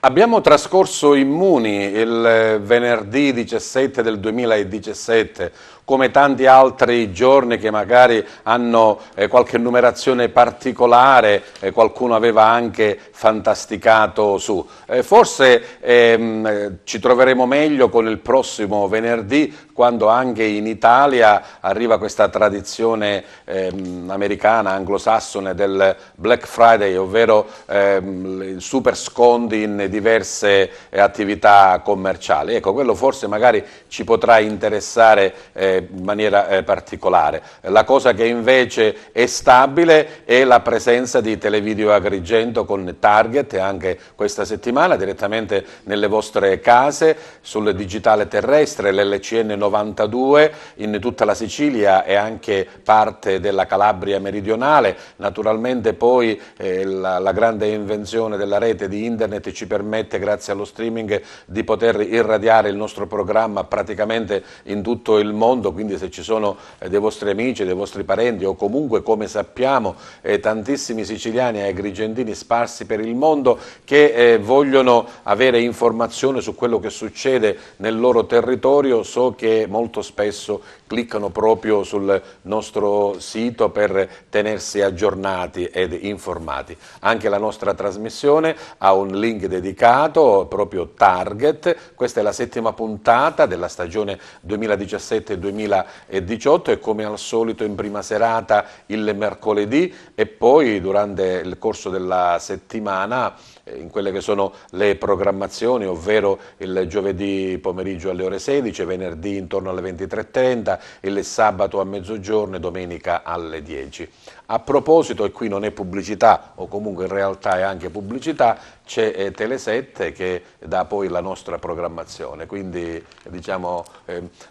Abbiamo trascorso immuni il venerdì 17 del 2017, come tanti altri giorni che magari hanno qualche numerazione particolare, qualcuno aveva anche fantasticato su. Forse ci troveremo meglio con il prossimo venerdì, quando anche in Italia arriva questa tradizione americana, anglosassone del Black Friday, ovvero super sconti in diverse attività commerciali. Ecco, quello forse magari ci potrà interessare in maniera particolare. La cosa che invece è stabile è la presenza di Televideo Agrigento con Target anche questa settimana direttamente nelle vostre case, sul digitale terrestre, l'LCN 92 in tutta la Sicilia e anche parte della Calabria meridionale. Naturalmente poi la grande invenzione della rete di internet ci permette, grazie allo streaming, di poter irradiare il nostro programma praticamente in tutto il mondo, quindi se ci sono dei vostri amici, dei vostri parenti o comunque, come sappiamo, tantissimi siciliani e agrigentini sparsi per il mondo che vogliono avere informazioni su quello che succede nel loro territorio, so che molto spesso cliccano proprio sul nostro sito per tenersi aggiornati ed informati. Anche la nostra trasmissione ha un link dedicato, proprio Target. Questa è la 7ª puntata della stagione 2017-2018 e come al solito in prima serata il mercoledì e poi durante il corso della settimana in quelle che sono le programmazioni, ovvero il giovedì pomeriggio alle ore 16, venerdì intorno alle 23:30, il sabato a mezzogiorno e domenica alle 10. A proposito, e qui non è pubblicità, o comunque in realtà è anche pubblicità, c'è Tele7 che dà poi la nostra programmazione, quindi diciamo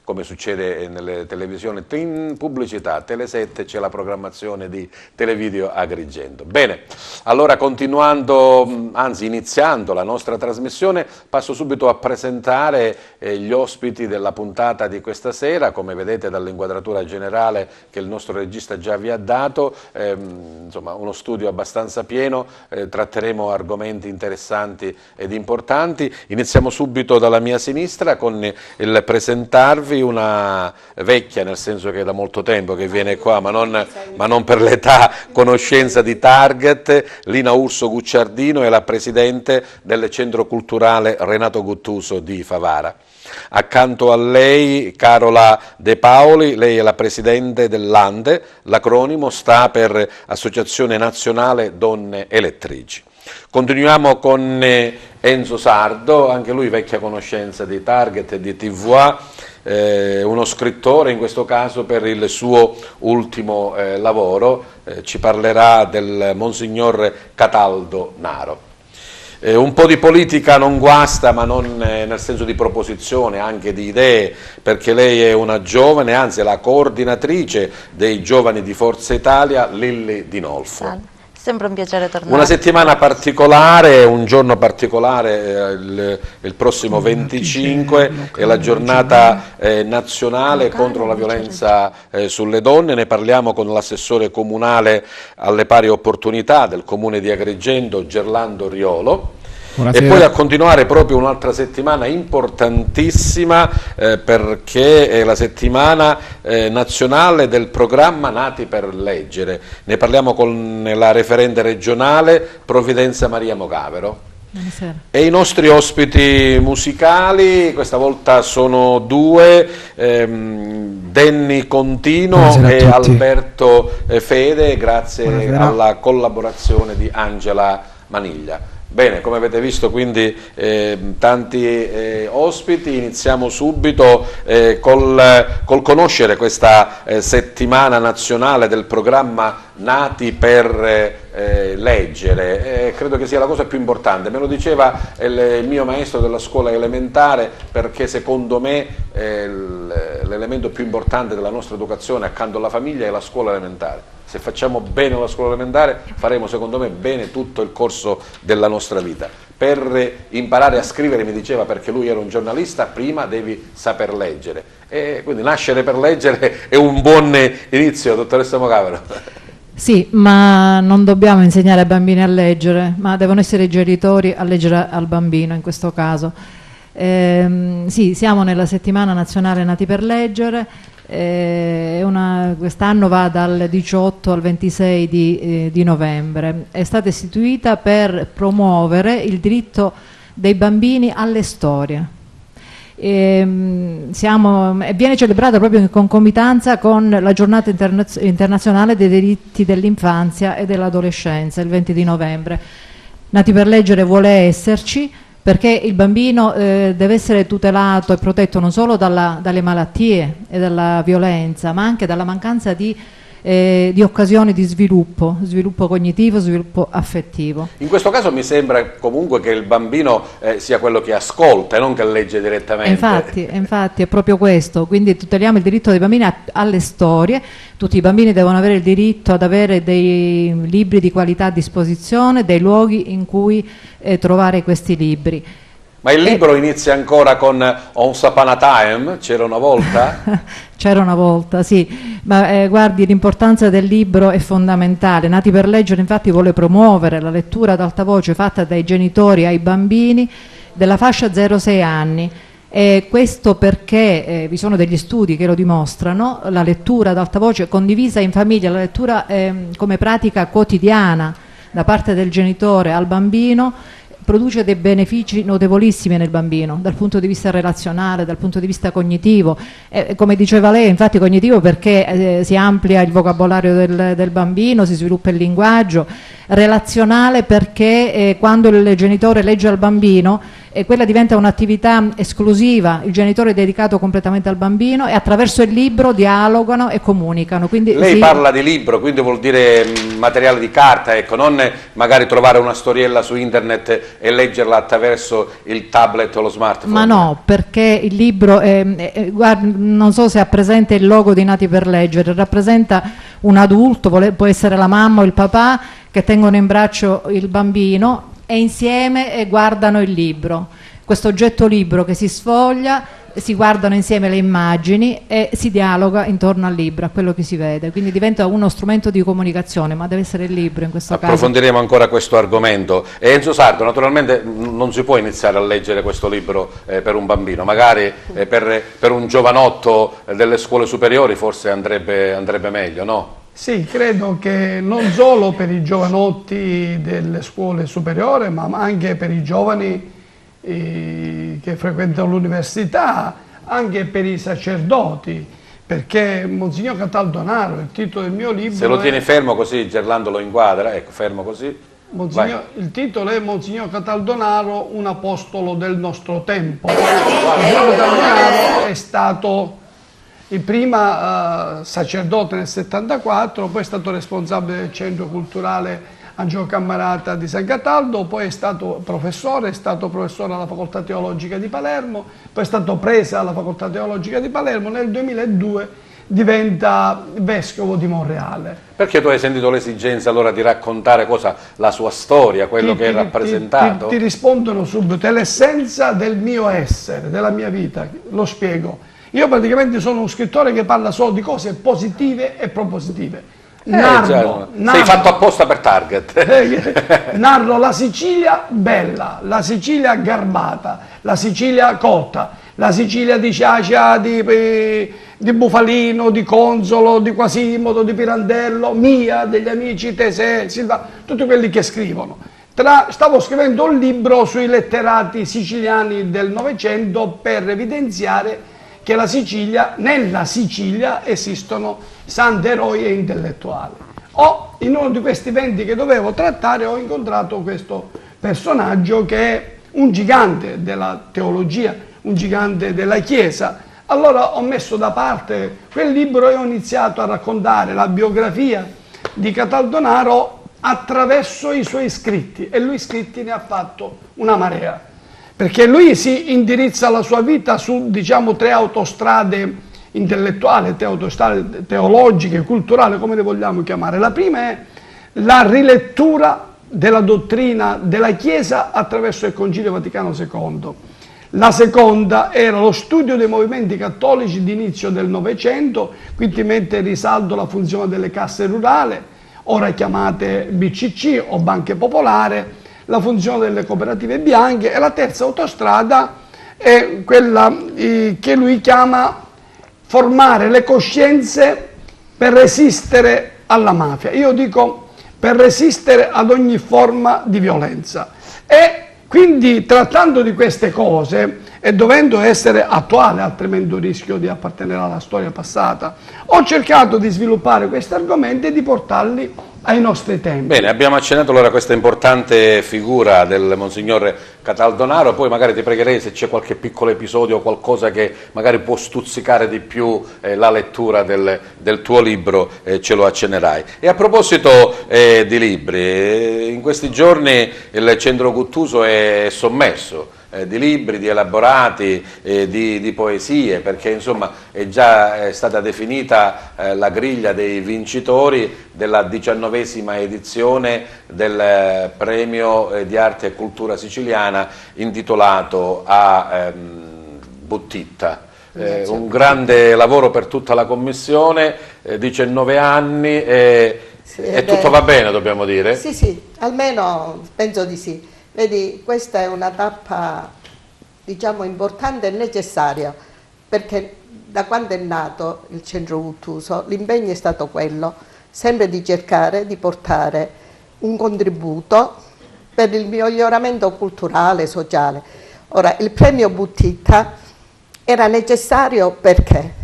come succede nelle televisioni, in pubblicità, Tele7 c'è la programmazione di Televideo Agrigento. Bene, allora continuando, anzi iniziando la nostra trasmissione, passo subito a presentare gli ospiti della puntata di questa sera. Come vedete dall'inquadratura generale che il nostro regista già vi ha dato, insomma uno studio abbastanza pieno, tratteremo argomenti interessanti ed importanti. Iniziamo subito dalla mia sinistra con il presentarvi una vecchia, nel senso che è da molto tempo che viene qua, ma non per l'età, conoscenza di Target. Lina Urso Gucciardino è la presidente del Centro Culturale Renato Guttuso di Favara. Accanto a lei Carola De Paoli, lei è la presidente dell'ANDE, l'acronimo sta per Associazione Nazionale Donne Elettrici. Continuiamo con Enzo Sardo, anche lui vecchia conoscenza di Target e di TVA, uno scrittore in questo caso per il suo ultimo lavoro, ci parlerà del Monsignor Cataldo Naro. Un po' di politica non guasta, ma non nel senso di proposizione, anche di idee, perché lei è una giovane, anzi è la coordinatrice dei giovani di Forza Italia, Lilli Dinolfo. Sempre un piacere tornare. Una settimana particolare, un giorno particolare, il prossimo 25 è la giornata nazionale contro la violenza sulle donne. Ne parliamo con l'assessore comunale alle pari opportunità del comune di Agrigento, Gerlando Riolo. Buonasera. E poi a continuare proprio un'altra settimana importantissima perché è la settimana nazionale del programma Nati per Leggere. Ne parliamo con la referente regionale Provvidenza Maria Mogavero. Buonasera. E i nostri ospiti musicali questa volta sono due, Denny Contino e Alberto Fede, grazie alla collaborazione di Angela Maniglia. Bene, come avete visto quindi tanti ospiti, iniziamo subito col conoscere questa settimana nazionale del programma Nati per Leggere. Credo che sia la cosa più importante, me lo diceva il mio maestro della scuola elementare, perché secondo me l'elemento più importante della nostra educazione accanto alla famiglia è la scuola elementare. Se facciamo bene la scuola elementare faremo secondo me bene tutto il corso della nostra vita. Per imparare a scrivere, mi diceva, perché lui era un giornalista, prima devi saper leggere. E quindi nascere per leggere è un buon inizio, dottoressa Mogavero. Sì, ma non dobbiamo insegnare ai bambini a leggere, ma devono essere i genitori a leggere al bambino in questo caso. Sì, siamo nella settimana nazionale Nati per Leggere, quest'anno va dal 18 al 26 di novembre. È stata istituita per promuovere il diritto dei bambini alle storie. E viene celebrata proprio in concomitanza con la giornata internazionale dei diritti dell'infanzia e dell'adolescenza, il 20 di novembre. Nati per Leggere vuole esserci perché il bambino deve essere tutelato e protetto non solo dalle malattie e dalla violenza, ma anche dalla mancanza di occasioni di sviluppo cognitivo, sviluppo affettivo. In questo caso mi sembra comunque che il bambino sia quello che ascolta e non che legge direttamente. Infatti è proprio questo, quindi tuteliamo il diritto dei bambini alle storie. Tutti i bambini devono avere il diritto ad avere dei libri di qualità a disposizione, dei luoghi in cui trovare questi libri. Ma il libro inizia ancora con Once Upon a Time, c'era una volta? C'era una volta, sì, ma guardi, l'importanza del libro è fondamentale. Nati per Leggere infatti vuole promuovere la lettura ad alta voce fatta dai genitori ai bambini della fascia 0-6 anni. Questo perché vi sono degli studi che lo dimostrano, la lettura ad alta voce condivisa in famiglia, la lettura come pratica quotidiana da parte del genitore al bambino, produce dei benefici notevolissimi nel bambino, dal punto di vista relazionale, dal punto di vista cognitivo. Come diceva lei, infatti cognitivo perché si amplia il vocabolario del bambino, si sviluppa il linguaggio, relazionale perché quando il genitore legge al bambino, quella diventa un'attività esclusiva, il genitore è dedicato completamente al bambino e attraverso il libro dialogano e comunicano. Quindi, lei parla di libro, quindi vuol dire materiale di carta, ecco, non magari trovare una storiella su internet e leggerla attraverso il tablet o lo smartphone. Ma no, perché il libro, guarda, non so se ha presente il logo di Nati per Leggere, rappresenta un adulto, può essere la mamma o il papà, che tengono in braccio il bambino e insieme guardano il libro. Questo oggetto libro che si sfoglia, si guardano insieme le immagini e si dialoga intorno al libro, a quello che si vede. Quindi diventa uno strumento di comunicazione, ma deve essere il libro in questo caso. Approfondiremo ancora questo argomento. Enzo Sardo, naturalmente non si può iniziare a leggere questo libro per un bambino, magari per un giovanotto delle scuole superiori forse andrebbe meglio, no? Sì, credo che non solo per i giovanotti delle scuole superiori, ma anche per i giovani che frequentano l'università, anche per i sacerdoti, perché Monsignor Cataldonaro, il titolo del mio libro... Se lo tieni fermo così Gerlando lo inquadra, ecco, fermo così. Il titolo è Monsignor Cataldonaro, un apostolo del nostro tempo. Monsignor Cataldonaro è stato il prima sacerdote nel 74, poi è stato responsabile del centro culturale Angelo Cammarata di San Cataldo, poi è stato professore alla Facoltà Teologica di Palermo, poi è stato preso alla Facoltà Teologica di Palermo, nel 2002 diventa vescovo di Monreale. Perché tu hai sentito l'esigenza allora di raccontare la sua storia, quello che è rappresentato? Ti rispondono subito, è l'essenza del mio essere, della mia vita, lo spiego. Io praticamente sono uno scrittore che parla solo di cose positive e propositive. Narro, sei fatto apposta per Target. Narro la Sicilia bella, la Sicilia garbata, la Sicilia cotta, la Sicilia di Ciacia, di Bufalino, di Consolo, di Quasimodo, di Pirandello, mia, degli amici Tesè, Silva, tutti quelli che scrivono. Stavo scrivendo un libro sui letterati siciliani del Novecento per evidenziare che nella Sicilia esistono santi eroi e intellettuali. In uno di questi eventi che dovevo trattare ho incontrato questo personaggio che è un gigante della teologia, un gigante della Chiesa. Allora ho messo da parte quel libro e ho iniziato a raccontare la biografia di Cataldonaro attraverso i suoi scritti, e lui scritti ne ha fatto una marea. Perché lui si indirizza la sua vita su, diciamo, 3 autostrade intellettuali, 3 autostrade teologiche, culturali, come le vogliamo chiamare. La prima è la rilettura della dottrina della Chiesa attraverso il Concilio Vaticano II. La seconda era lo studio dei movimenti cattolici di inizio del Novecento, quindi mette in risalto la funzione delle casse rurali. ora chiamate BCC o banche popolari, la funzione delle cooperative bianche, e la terza autostrada è quella che lui chiama formare le coscienze per resistere alla mafia. Io dico per resistere ad ogni forma di violenza. E quindi, trattando di queste cose e dovendo essere attuale, altrimenti rischio di appartenere alla storia passata, ho cercato di sviluppare questi argomenti e di portarli ai nostri tempi. Bene, abbiamo accennato allora a questa importante figura del Monsignor Cataldonaro, poi magari ti pregherei se c'è qualche piccolo episodio o qualcosa che magari può stuzzicare di più la lettura del tuo libro, ce lo accennerai. E a proposito di libri, in questi giorni il Centro Guttuso è sommerso di libri, di elaborati, di poesie, perché insomma è già stata definita la griglia dei vincitori della 19ª edizione del premio di arte e cultura siciliana intitolato a Buttitta. Un grande lavoro per tutta la commissione, 19 anni e tutto va bene, dobbiamo dire? Sì, sì, almeno penso di sì. Vedi, questa è una tappa, diciamo, importante e necessaria, perché da quando è nato il Centro Guttuso l'impegno è stato quello, sempre di cercare di portare un contributo per il miglioramento culturale e sociale. Ora, il premio Buttitta era necessario perché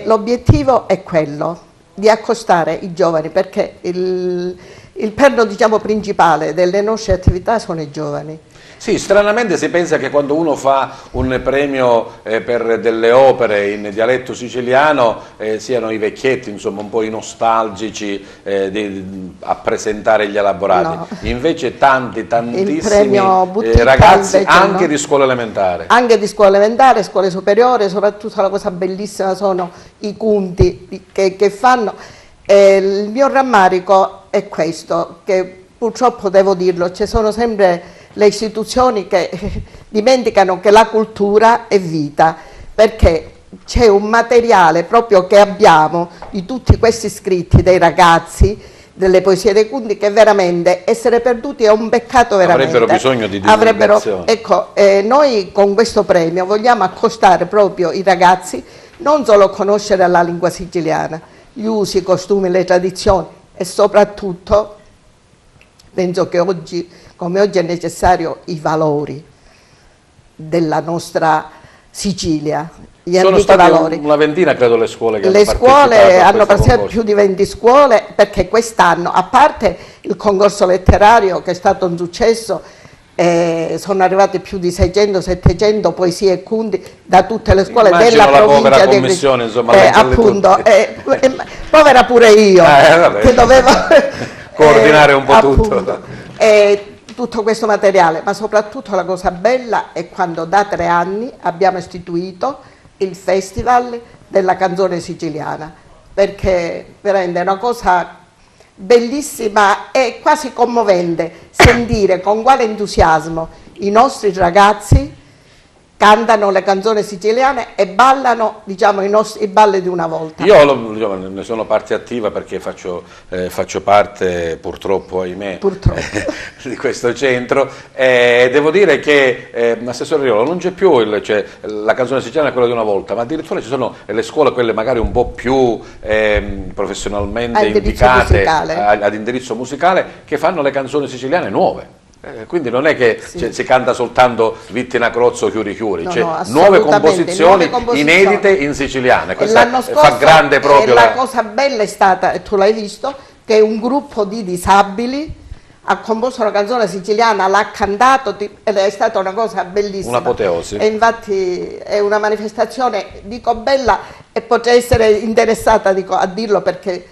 l'obiettivo è quello di accostare i giovani, perché il perno, diciamo, principale delle nostre attività sono i giovani. Sì, stranamente si pensa che quando uno fa un premio per delle opere in dialetto siciliano siano i vecchietti, insomma un po' i nostalgici a presentare gli elaborati. No. Invece tantissimi ragazzi, invece, anche di scuola elementare. Anche di scuola elementare, scuole superiori, soprattutto la cosa bellissima sono i conti che fanno. Il mio rammarico è questo, che purtroppo devo dirlo, ci sono sempre le istituzioni che dimenticano che la cultura è vita, perché c'è un materiale proprio che abbiamo di tutti questi scritti dei ragazzi, delle poesie dei conti, che veramente essere perduti è un peccato veramente. Avrebbero bisogno di divulgazione. Ecco, noi con questo premio vogliamo accostare proprio i ragazzi, non solo conoscere la lingua siciliana, gli usi, i costumi, le tradizioni, e soprattutto penso che oggi, come oggi, è necessario i valori della nostra Sicilia, gli antichi valori. Sono state una ventina, credo, le scuole che hanno partecipato. Le scuole hanno partecipato, più di 20 scuole, perché quest'anno, a parte il concorso letterario che è stato un successo, sono arrivate più di 600-700 poesie e conti da tutte le scuole della provincia di commissione, insomma, appunto, povera pure io, che dovevo coordinare un po' tutto. Tutto questo materiale, ma soprattutto la cosa bella è quando da 3 anni abbiamo istituito il Festival della canzone siciliana, perché veramente è una cosa bellissima e quasi commovente sentire con quale entusiasmo i nostri ragazzi cantano le canzoni siciliane e ballano, diciamo, i balli di una volta. Io ne sono parte attiva perché faccio parte, purtroppo, ahimè, di questo centro, e devo dire che, Assessore Riolo, non c'è più la canzone siciliana è quella di una volta, ma addirittura ci sono le scuole, quelle magari un po' più professionalmente indicate ad indirizzo musicale, che fanno le canzoni siciliane nuove. Quindi non è che si canta soltanto Vittina Crozzo chiuri chiuri, nuove composizioni inedite in siciliano. Questa fa grande proprio la cosa bella è stata, e tu l'hai visto, che un gruppo di disabili ha composto una canzone siciliana, l'ha cantato ed è stata una cosa bellissima. Un'apoteosi. E infatti è una manifestazione, dico, bella, e potrei essere interessata, a dirlo, perché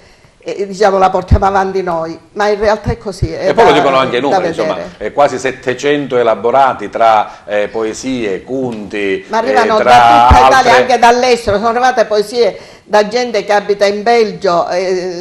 diciamo la portiamo avanti noi, ma in realtà è così. E poi lo dicono anche i numeri, insomma, quasi 700 elaborati tra poesie, conti, ma arrivano da tutta Italia, anche dall'estero, sono arrivate poesie da gente che abita in Belgio,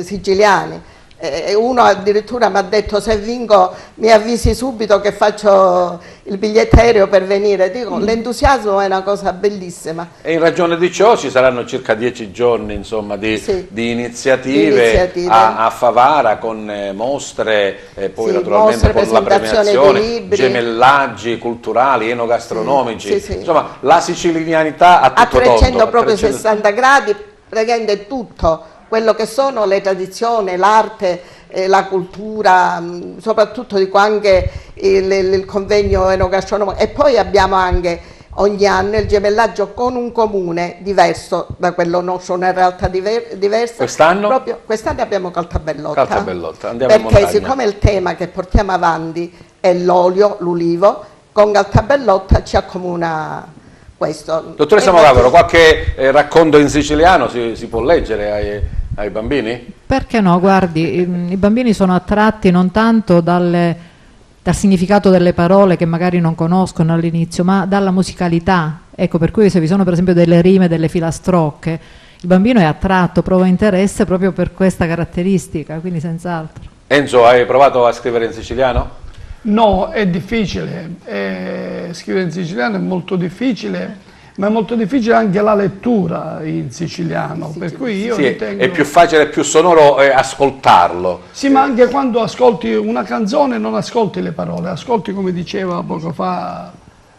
siciliani, E uno addirittura mi ha detto: se vinco mi avvisi subito che faccio il biglietto aereo per venire. Dico, l'entusiasmo è una cosa bellissima. E in ragione di ciò ci saranno circa 10 giorni, insomma, di iniziative a Favara, con mostre, poi naturalmente con la premiazione, gemellaggi culturali, enogastronomici, insomma la sicilianità a tutto tondo. 360 gradi, praticamente tutto quello che sono le tradizioni, l'arte, la cultura, soprattutto dico anche il convegno enogastronomico. E poi abbiamo anche ogni anno il gemellaggio con un comune diverso da quello nostro, una realtà diversa. Quest'anno? Quest'anno abbiamo Caltabellotta. Caltabellotta, andiamo in perché montagna. Siccome il tema che portiamo avanti è l'olio, l'ulivo, con Caltabellotta ci accomuna questo. Dottoressa Mogavero, qualche racconto in siciliano si può leggere ai bambini? Perché no? Guardi, i bambini sono attratti non tanto dal significato delle parole che magari non conoscono all'inizio, ma dalla musicalità. Ecco, per cui se vi sono per esempio delle rime, delle filastrocche, il bambino è attratto, prova interesse proprio per questa caratteristica, quindi senz'altro. Enzo, hai provato a scrivere in siciliano? No, è difficile, scrivere in siciliano è molto difficile, ma è molto difficile anche la lettura in siciliano, per cui io ritengo... È più facile e più sonoro ascoltarlo. Sì, ma anche quando ascolti una canzone non ascolti le parole, ascolti, come diceva poco fa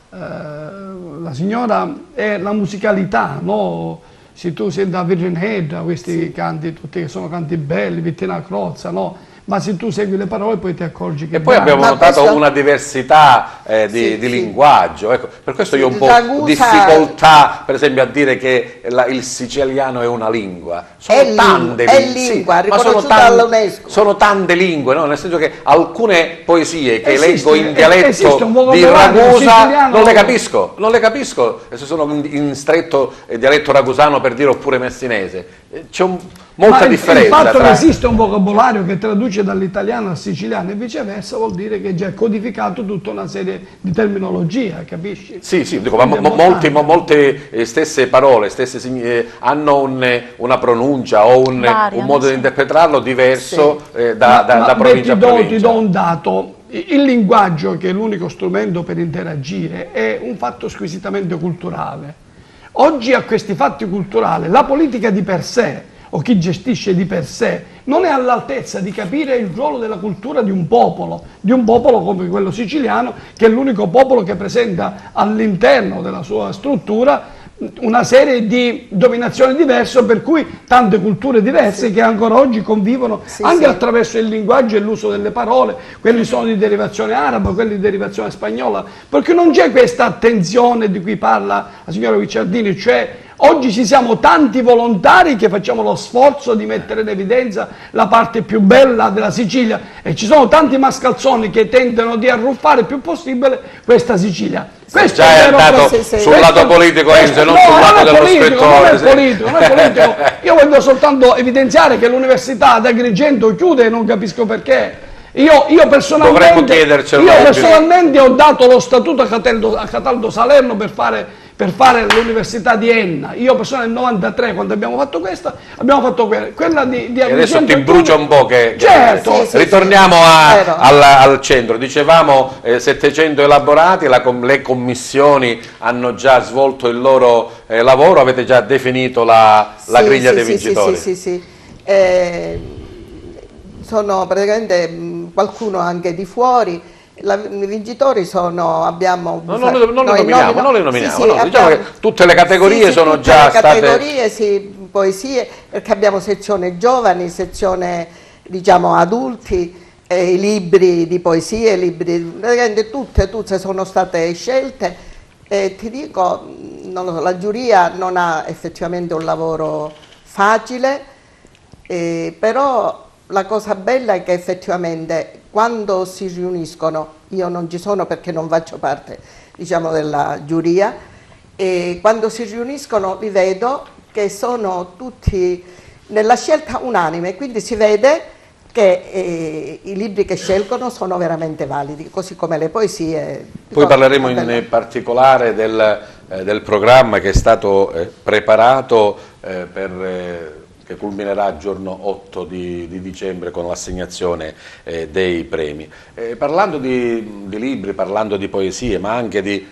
la signora, è la musicalità, no? Se tu senti la Virgin Head, questi canti tutti che sono canti belli, Vittina Crozza, no? Ma se tu segui le parole poi ti accorgi che... E poi abbiamo notato una diversità di linguaggio, ecco, per questo io ho un po' difficoltà per esempio a dire che il siciliano è una lingua. Sono tante lingua, riconosciuta dall'UNESCO. Sono tante lingue, no? Nel senso che alcune poesie che leggo in dialetto di Ragusa non le capisco, se sono in stretto dialetto ragusano, per dire, oppure messinese. C'è molta differenza. Il fatto che esiste un vocabolario che traduce dall'italiano al siciliano e viceversa vuol dire che già è codificato tutta una serie di terminologia, capisci? Sì, dico, ma molte stesse parole hanno una pronuncia o un modo di interpretarlo diverso da provincia a provincia. Ti do un dato. Il linguaggio, che è l'unico strumento per interagire, è un fatto squisitamente culturale. Oggi a questi fatti culturali la politica di per sé, o chi gestisce di per sé, non è all'altezza di capire il ruolo della cultura di un popolo come quello siciliano, che è l'unico popolo che presenta all'interno della sua struttura una serie di dominazioni diverse, per cui tante culture diverse che ancora oggi convivono anche attraverso il linguaggio e l'uso delle parole. Quelli sono di derivazione araba, quelli di derivazione spagnola, perché non c'è questa attenzione di cui parla la signora Guicciardini, cioè oggi ci siamo tanti volontari che facciamo lo sforzo di mettere in evidenza la parte più bella della Sicilia, e ci sono tanti mascalzoni che tentano di arruffare il più possibile questa Sicilia. Questo già è andato sul lato politico, Enzo, non sul lato dello scrittore. Non è politico. Io voglio soltanto evidenziare che l'università ad Agrigento chiude e non capisco perché. Io personalmente ho dato lo statuto a Cataldo Salerno per fare l'università di Enna. Io personalmente nel 93, quando abbiamo fatto questa, abbiamo fatto quella di Agrigento. E adesso ti brucia un po' certo. Ritorniamo al centro. Dicevamo 700 elaborati, le commissioni hanno già svolto il loro lavoro, avete già definito la griglia dei vincitori. Sì. Sono praticamente qualcuno anche di fuori. I vincitori abbiamo... Non le nominiamo. Diciamo che tutte le categorie sono già state... Categorie, poesie, perché abbiamo sezione giovani, sezione diciamo adulti, i libri di poesie, praticamente tutte sono state scelte, e ti dico, la giuria non ha effettivamente un lavoro facile, però la cosa bella è che effettivamente quando si riuniscono, io non ci sono perché non faccio parte, diciamo, della giuria, e quando si riuniscono li vedo che sono tutti nella scelta unanime, quindi si vede che i libri che scelgono sono veramente validi, così come le poesie. Poi parleremo in particolare del programma che è stato preparato per che culminerà il giorno 8 di dicembre con l'assegnazione dei premi. Parlando di libri, parlando di poesie, ma anche di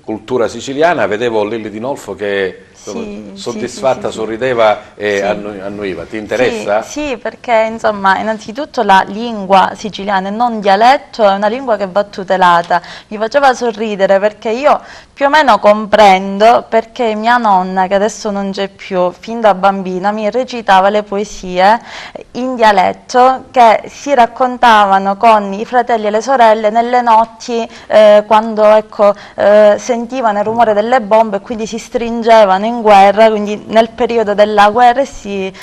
cultura siciliana, vedevo Lilli Dinolfo che soddisfatta, sorrideva e annuiva. Ti interessa? Sì, perché insomma innanzitutto la lingua siciliana e non dialetto è una lingua che va tutelata. Mi faceva sorridere perché io più o meno comprendo perché mia nonna, che adesso non c'è più, fin da bambina mi recitava le poesie in dialetto che si raccontavano con i fratelli e le sorelle nelle notti, quando ecco, sentivano il rumore delle bombe e quindi si stringevano in guerra, quindi nel periodo della guerra si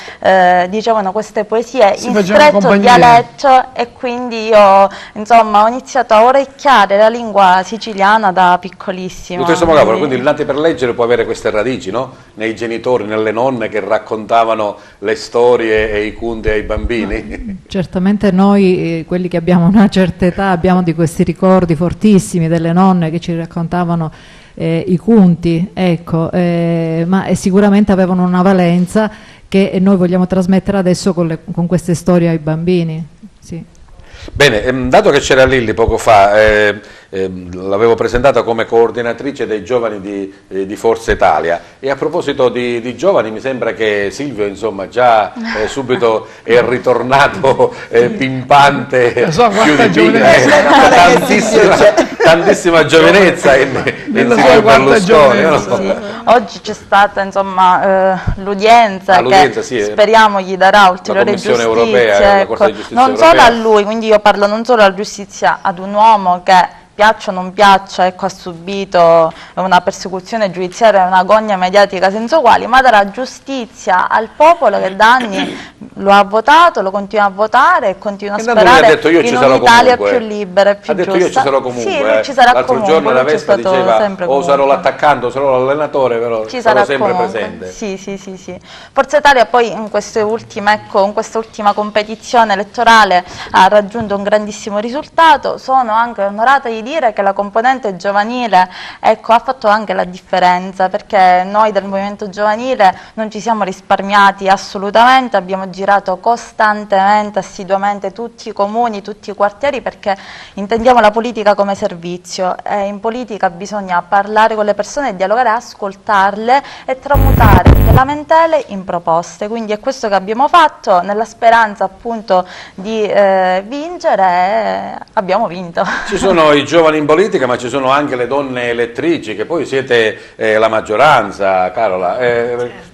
dicevano queste poesie in stretto dialetto, e quindi io insomma ho iniziato a orecchiare la lingua siciliana da piccolissima. Dottoressa Mogavero, quindi il Nati per leggere può avere queste radici, no? Nei genitori, nelle nonne che raccontavano le storie e i conti ai bambini? Certamente noi, quelli che abbiamo una certa età, abbiamo di questi ricordi fortissimi delle nonne che ci raccontavano i conti, ecco, ma sicuramente avevano una valenza che noi vogliamo trasmettere adesso con queste storie ai bambini. Sì. Bene, dato che c'era Lilli poco fa, l'avevo presentata come coordinatrice dei giovani di Forza Italia, e a proposito di giovani mi sembra che Silvio insomma già subito è ritornato pimpante, più di tantissima giovinezza in Silvio Berlusconi. Oggi c'è stata insomma l'udienza che speriamo gli darà ulteriore giustizia, europea, la Corte di Giustizia non solo a lui, quindi io parlo non solo alla giustizia, ad un uomo che piaccia o non piaccia, ecco, ha subito una persecuzione giudiziaria e una gogna mediatica senza uguali, ma darà giustizia al popolo che da anni lo ha votato, lo continua a votare e continua a sperare in un'Italia più libera e più giusta. Ha detto io ci sarò comunque. Sì, lui ci sarà l'altro giorno la Vespa diceva o sarò l'attaccante o sarò l'allenatore, però ci sarò sarà sempre comunque. presente. Sì. Forza Italia poi in questa ultima competizione elettorale ha raggiunto un grandissimo risultato. Sono anche onorata di dire che la componente giovanile, ecco, ha fatto anche la differenza, perché noi del movimento giovanile non ci siamo risparmiati assolutamente, abbiamo girato costantemente, assiduamente tutti i comuni, tutti i quartieri, perché intendiamo la politica come servizio, e in politica bisogna parlare con le persone, dialogare, ascoltarle e tramutare le lamentele in proposte. Quindi è questo che abbiamo fatto, nella speranza appunto di vincere, e abbiamo vinto. Ci sono i giovani in politica, ma ci sono anche le donne elettrici, che poi siete la maggioranza, Carola,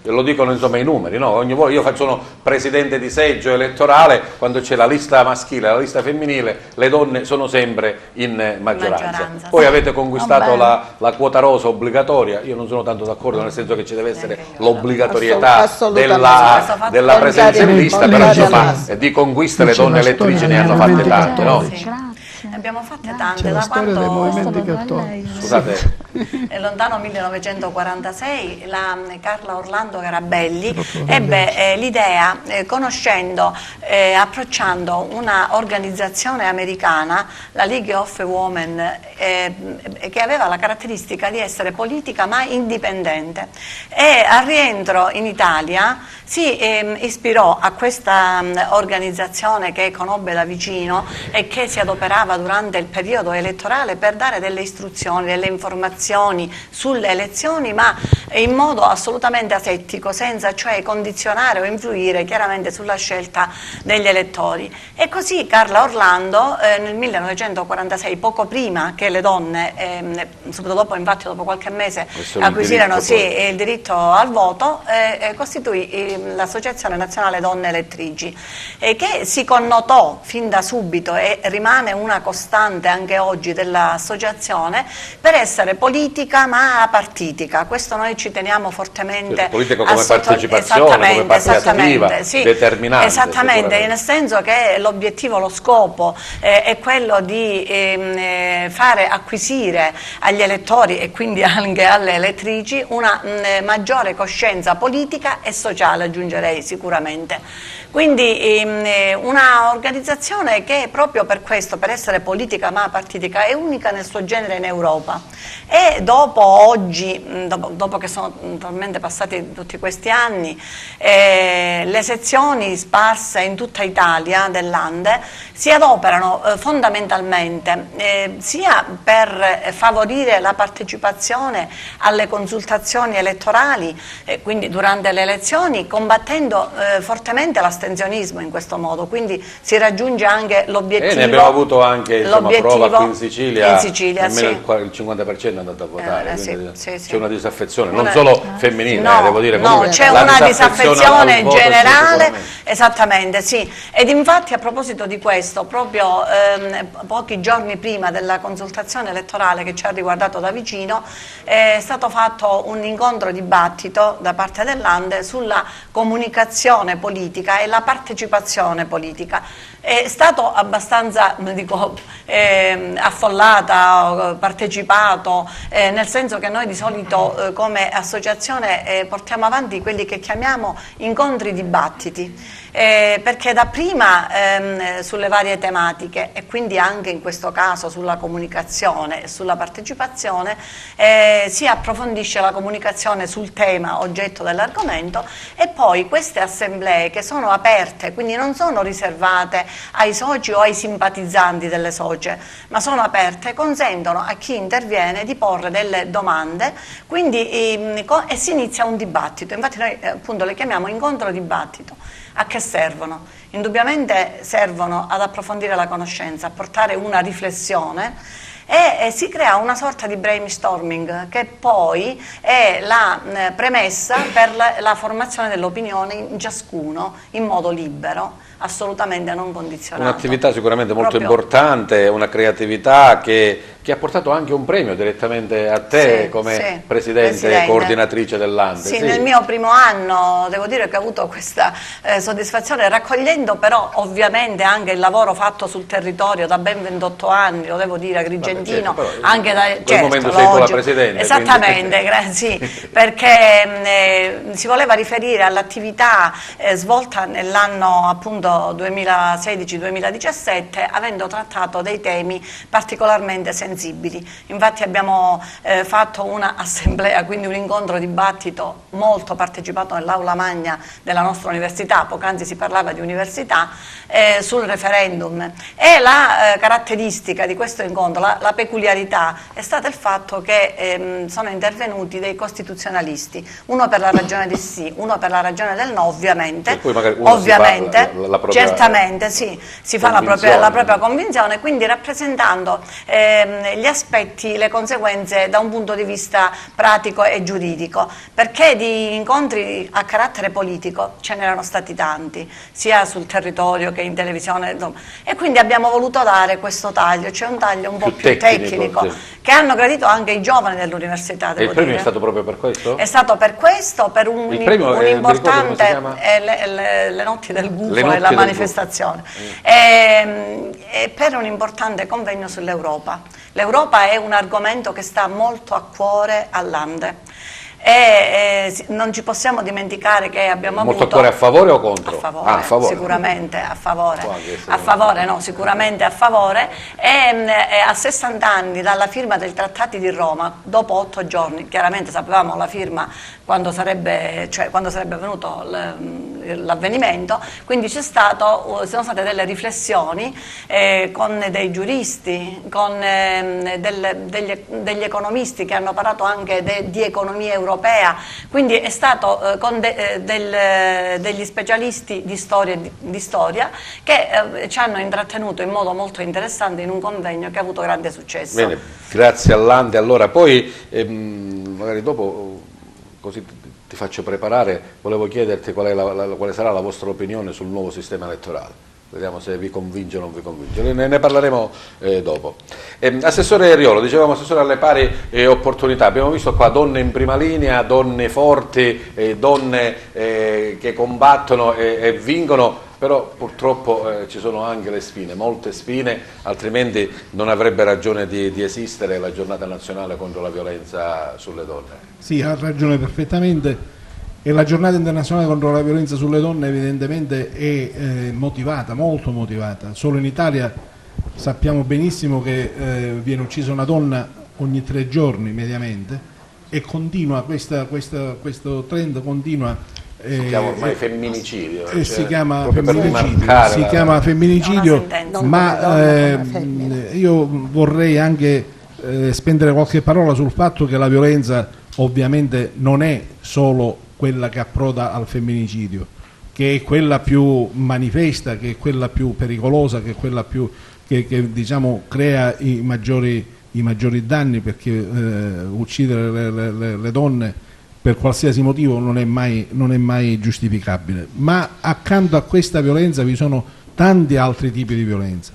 lo dicono insomma i numeri, no? Ogni volta io sono presidente di seggio elettorale, quando c'è la lista maschile e la lista femminile, le donne sono sempre in maggioranza. Poi avete conquistato la quota rosa obbligatoria, io non sono tanto d'accordo, nel senso che ci deve essere l'obbligatorietà della presenza in lista, però insomma di conquiste le donne elettrici ne hanno fatte tante, no? Ne abbiamo fatte tante, da quando Scusate. nel lontano 1946 la Carla Orlando Garabelli ebbe l'idea, conoscendo, approcciando una organizzazione americana, la League of Women, che aveva la caratteristica di essere politica ma indipendente, e al rientro in Italia si ispirò a questa organizzazione che conobbe da vicino e che si adoperava durante il periodo elettorale per dare delle istruzioni, delle informazioni sulle elezioni, ma in modo assolutamente asettico, senza cioè condizionare o influire chiaramente sulla scelta degli elettori. E così Carla Orlando nel 1946, poco prima che le donne, subito dopo, infatti dopo qualche mese, acquisirono il diritto al voto, costituì l'Associazione Nazionale Donne Elettrici, che si connotò fin da subito e rimane una costante anche oggi dell'associazione per essere politica ma partitica. Questo noi ci teniamo fortemente politica come partecipazione, come parte attiva, determinante. Esattamente, nel senso che l'obiettivo, lo scopo è quello di fare acquisire agli elettori e quindi anche alle elettrici una maggiore coscienza politica e sociale, aggiungerei sicuramente. Quindi una organizzazione che proprio per questo, per essere politica ma partitica, è unica nel suo genere in Europa, e e dopo oggi, dopo che sono talmente passati tutti questi anni, le sezioni sparse in tutta Italia dell'Ande si adoperano fondamentalmente sia per favorire la partecipazione alle consultazioni elettorali, quindi durante le elezioni, combattendo fortemente l'astensionismo in questo modo, quindi si raggiunge anche l'obiettivo. E ne abbiamo avuto anche prova qui in Sicilia, nemmeno il 50% è andato a votare, c'è una disaffezione, non solo femminile, devo dire. No, c'è una disaffezione generale, esattamente, sì. Ed infatti a proposito di questo, proprio pochi giorni prima della consultazione elettorale che ci ha riguardato da vicino, è stato fatto un incontro dibattito da parte dell'Ande sulla comunicazione politica e la partecipazione politica. È stato abbastanza, dico, affollata, partecipato, nel senso che noi di solito come associazione portiamo avanti quelli che chiamiamo incontri dibattiti. Perché dapprima sulle varie tematiche e quindi anche in questo caso sulla comunicazione e sulla partecipazione si approfondisce la comunicazione sul tema oggetto dell'argomento, e poi queste assemblee che sono aperte, quindi non sono riservate ai soci o ai simpatizzanti delle socie, ma sono aperte, consentono a chi interviene di porre delle domande, quindi, e si inizia un dibattito. Infatti noi appunto le chiamiamo incontro dibattito. A che servono? Indubbiamente servono ad approfondire la conoscenza, a portare una riflessione, e si crea una sorta di brainstorming che poi è la premessa per la formazione dell'opinione in ciascuno in modo libero, assolutamente non condizionato. Un'attività sicuramente molto importante, una creatività che ha portato anche un premio direttamente a te come presidente e coordinatrice dell'Ande. Sì, nel mio primo anno devo dire che ho avuto questa soddisfazione, raccogliendo però ovviamente anche il lavoro fatto sul territorio da ben 28 anni, lo devo dire, Agrigentino, anche da quel momento sei tu la presidente. Esattamente, sì, perché si voleva riferire all'attività svolta nell'anno appunto 2016-2017, avendo trattato dei temi particolarmente sensibili. Infatti abbiamo fatto una assemblea, quindi un incontro dibattito molto partecipato nell'aula magna della nostra università, poc'anzi si parlava di università, sul referendum, e la caratteristica di questo incontro, la peculiarità è stata il fatto che sono intervenuti dei costituzionalisti, uno per la ragione del sì, uno per la ragione del no, ovviamente, certamente sì, si fa la propria convinzione, quindi rappresentando gli aspetti, le conseguenze da un punto di vista pratico e giuridico, perché di incontri a carattere politico ce n'erano stati tanti, sia sul territorio che in televisione, insomma. E quindi abbiamo voluto dare questo taglio, cioè un taglio un po' più tecnico, che hanno gradito anche i giovani dell'università. E il premio è stato proprio per questo? È stato per questo, per un importante le notti del gufo e la manifestazione, e per un importante convegno sull'Europa. L'Europa è un argomento che sta molto a cuore all'Ande. Non ci possiamo dimenticare che abbiamo molto avuto... Molto a cuore, a favore o contro? A favore, sicuramente a favore. Sicuramente a favore. E a 60 anni dalla firma dei trattati di Roma, dopo 8 giorni, chiaramente sapevamo la firma quando sarebbe avvenuto l'avvenimento, quindi sono state delle riflessioni con dei giuristi, con degli economisti che hanno parlato anche di economia europea, quindi è stato con degli specialisti di storia che ci hanno intrattenuto in modo molto interessante in un convegno che ha avuto grande successo. Bene, grazie all'Ande. Allora poi magari dopo, così ti faccio preparare, volevo chiederti quale sarà la vostra opinione sul nuovo sistema elettorale. Vediamo se vi convince o non vi convince, ne parleremo dopo. Assessore Riolo, dicevamo assessore alle pari opportunità, abbiamo visto qua donne in prima linea, donne forti, donne che combattono e vincono, però purtroppo ci sono anche le spine, molte spine, altrimenti non avrebbe ragione di esistere la giornata nazionale contro la violenza sulle donne. Sì, ha ragione perfettamente. E la giornata internazionale contro la violenza sulle donne evidentemente è motivata, molto motivata. Solo in Italia sappiamo benissimo che viene uccisa una donna ogni 3 giorni mediamente, e continua questo trend continua. Si chiama ormai femminicidio. Cioè, si chiama proprio per femminicidio, rimarcare si chiama femminicidio, Non ma io vorrei anche spendere qualche parola sul fatto che la violenza ovviamente non è solo quella che approda al femminicidio, che è quella più manifesta, che è quella più pericolosa, che è quella più che diciamo crea i maggiori danni, perché uccidere le donne per qualsiasi motivo non è mai giustificabile. Ma accanto a questa violenza vi sono tanti altri tipi di violenza.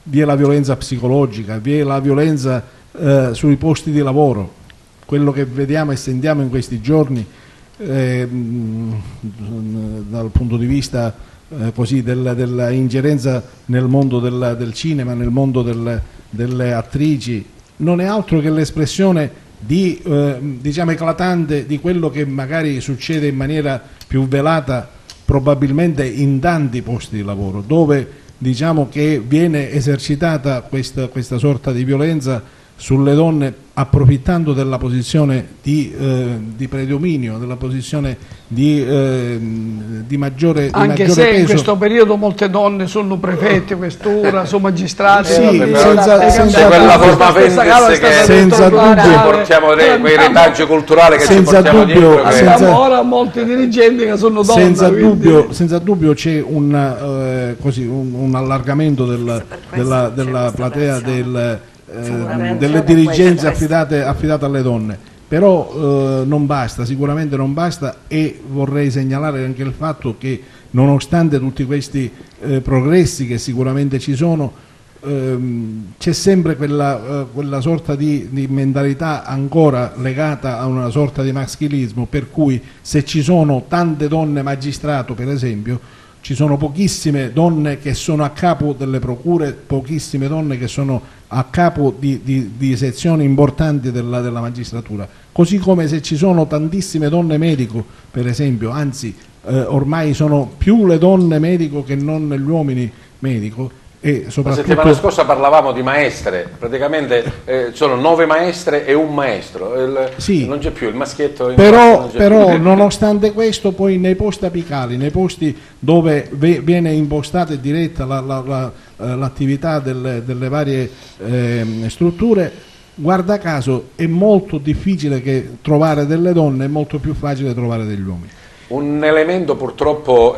Vi è la violenza psicologica, vi è la violenza sui posti di lavoro, quello che vediamo e sentiamo in questi giorni dal punto di vista così della ingerenza nel mondo del cinema, nel mondo delle attrici, non è altro che l'espressione diciamo eclatante di quello che magari succede in maniera più velata probabilmente in tanti posti di lavoro, dove diciamo che viene esercitata questa sorta di violenza sulle donne, approfittando della posizione di predominio, della posizione di maggiore anche peso. se in questo periodo molte donne sono prefetti, questura, sono magistrati, senza quella forma senza dubbio portiamo quei retaggi culturali che senza ci portiamo dubbio, dietro, abbiamo ora molti dirigenti che sono donne, senza dubbio c'è un allargamento della platea delle dirigenze affidate alle donne, però non basta, sicuramente non basta, e vorrei segnalare anche il fatto che nonostante tutti questi progressi che sicuramente ci sono, c'è sempre quella sorta di mentalità ancora legata a una sorta di maschilismo, per cui se ci sono tante donne magistrato, per esempio, ci sono pochissime donne che sono a capo delle procure, pochissime donne che sono a capo di sezioni importanti della magistratura, così come se ci sono tantissime donne medico, per esempio, anzi ormai sono più le donne medico che non gli uomini medico. E la settimana scorsa parlavamo di maestre, praticamente sono 9 maestre e un maestro, sì, non c'è più il maschietto. Però nonostante questo, poi nei posti apicali, nei posti dove viene impostata e diretta l'attività delle varie strutture, guarda caso è molto difficile trovare delle donne, è molto più facile trovare degli uomini. Un elemento purtroppo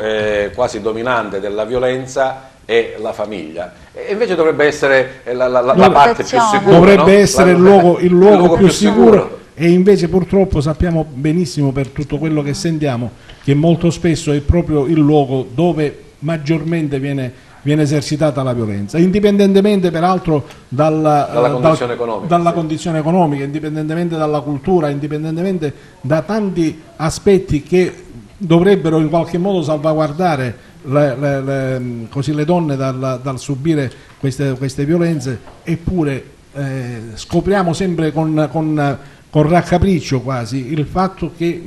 quasi dominante della violenza è la famiglia, e invece dovrebbe essere la parte più sicura, dovrebbe no? essere il luogo più sicuro, e invece purtroppo sappiamo benissimo, per tutto quello che sentiamo, che molto spesso è proprio il luogo dove maggiormente viene esercitata la violenza, indipendentemente peraltro dalla condizione economica, indipendentemente dalla cultura, indipendentemente da tanti aspetti che dovrebbero in qualche modo salvaguardare le donne dal subire queste violenze. Eppure scopriamo sempre con raccapriccio quasi il fatto che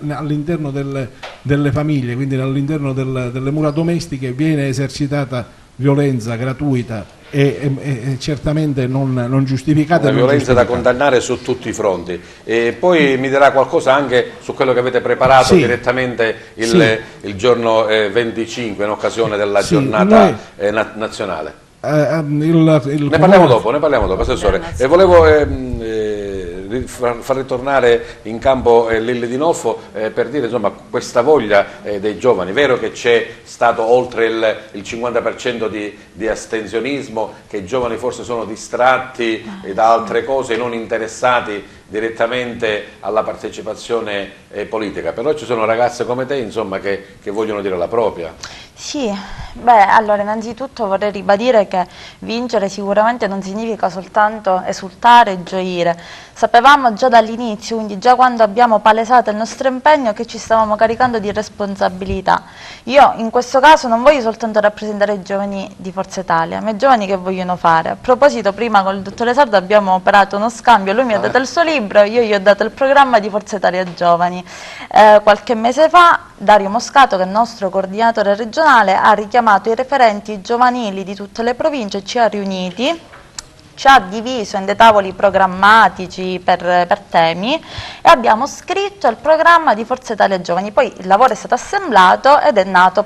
all'interno delle famiglie, quindi all'interno delle mura domestiche, viene esercitata violenza gratuita e certamente non giustificata. Una violenza da condannare su tutti i fronti. E poi mi dirà qualcosa anche su quello che avete preparato direttamente il giorno 25 in occasione della giornata nazionale. Ne parliamo dopo, Assessore. E volevo far ritornare in campo Lilli Di Noffo per dire, insomma, questa voglia dei giovani. Vero che c'è stato oltre il 50% di astensionismo, che i giovani forse sono distratti da altre cose, non interessati direttamente alla partecipazione politica, però ci sono ragazze come te, insomma, che vogliono dire la propria. Sì, allora innanzitutto vorrei ribadire che vincere sicuramente non significa soltanto esultare e gioire. Sapevamo già dall'inizio, quindi già quando abbiamo palesato il nostro impegno, che ci stavamo caricando di responsabilità. Io in questo caso non voglio soltanto rappresentare i giovani di Forza Italia, ma i giovani che vogliono fare. A proposito, prima con il dottore Sardo abbiamo operato uno scambio, lui mi ha dato il suo libro, io gli ho dato il programma di Forza Italia Giovani. Qualche mese fa Dario Moscato, che è il nostro coordinatore regionale, ha richiamato i referenti giovanili di tutte le province, ci ha riuniti ci ha diviso in dei tavoli programmatici per temi e abbiamo scritto il programma di Forza Italia Giovani. Poi il lavoro è stato assemblato ed è nato,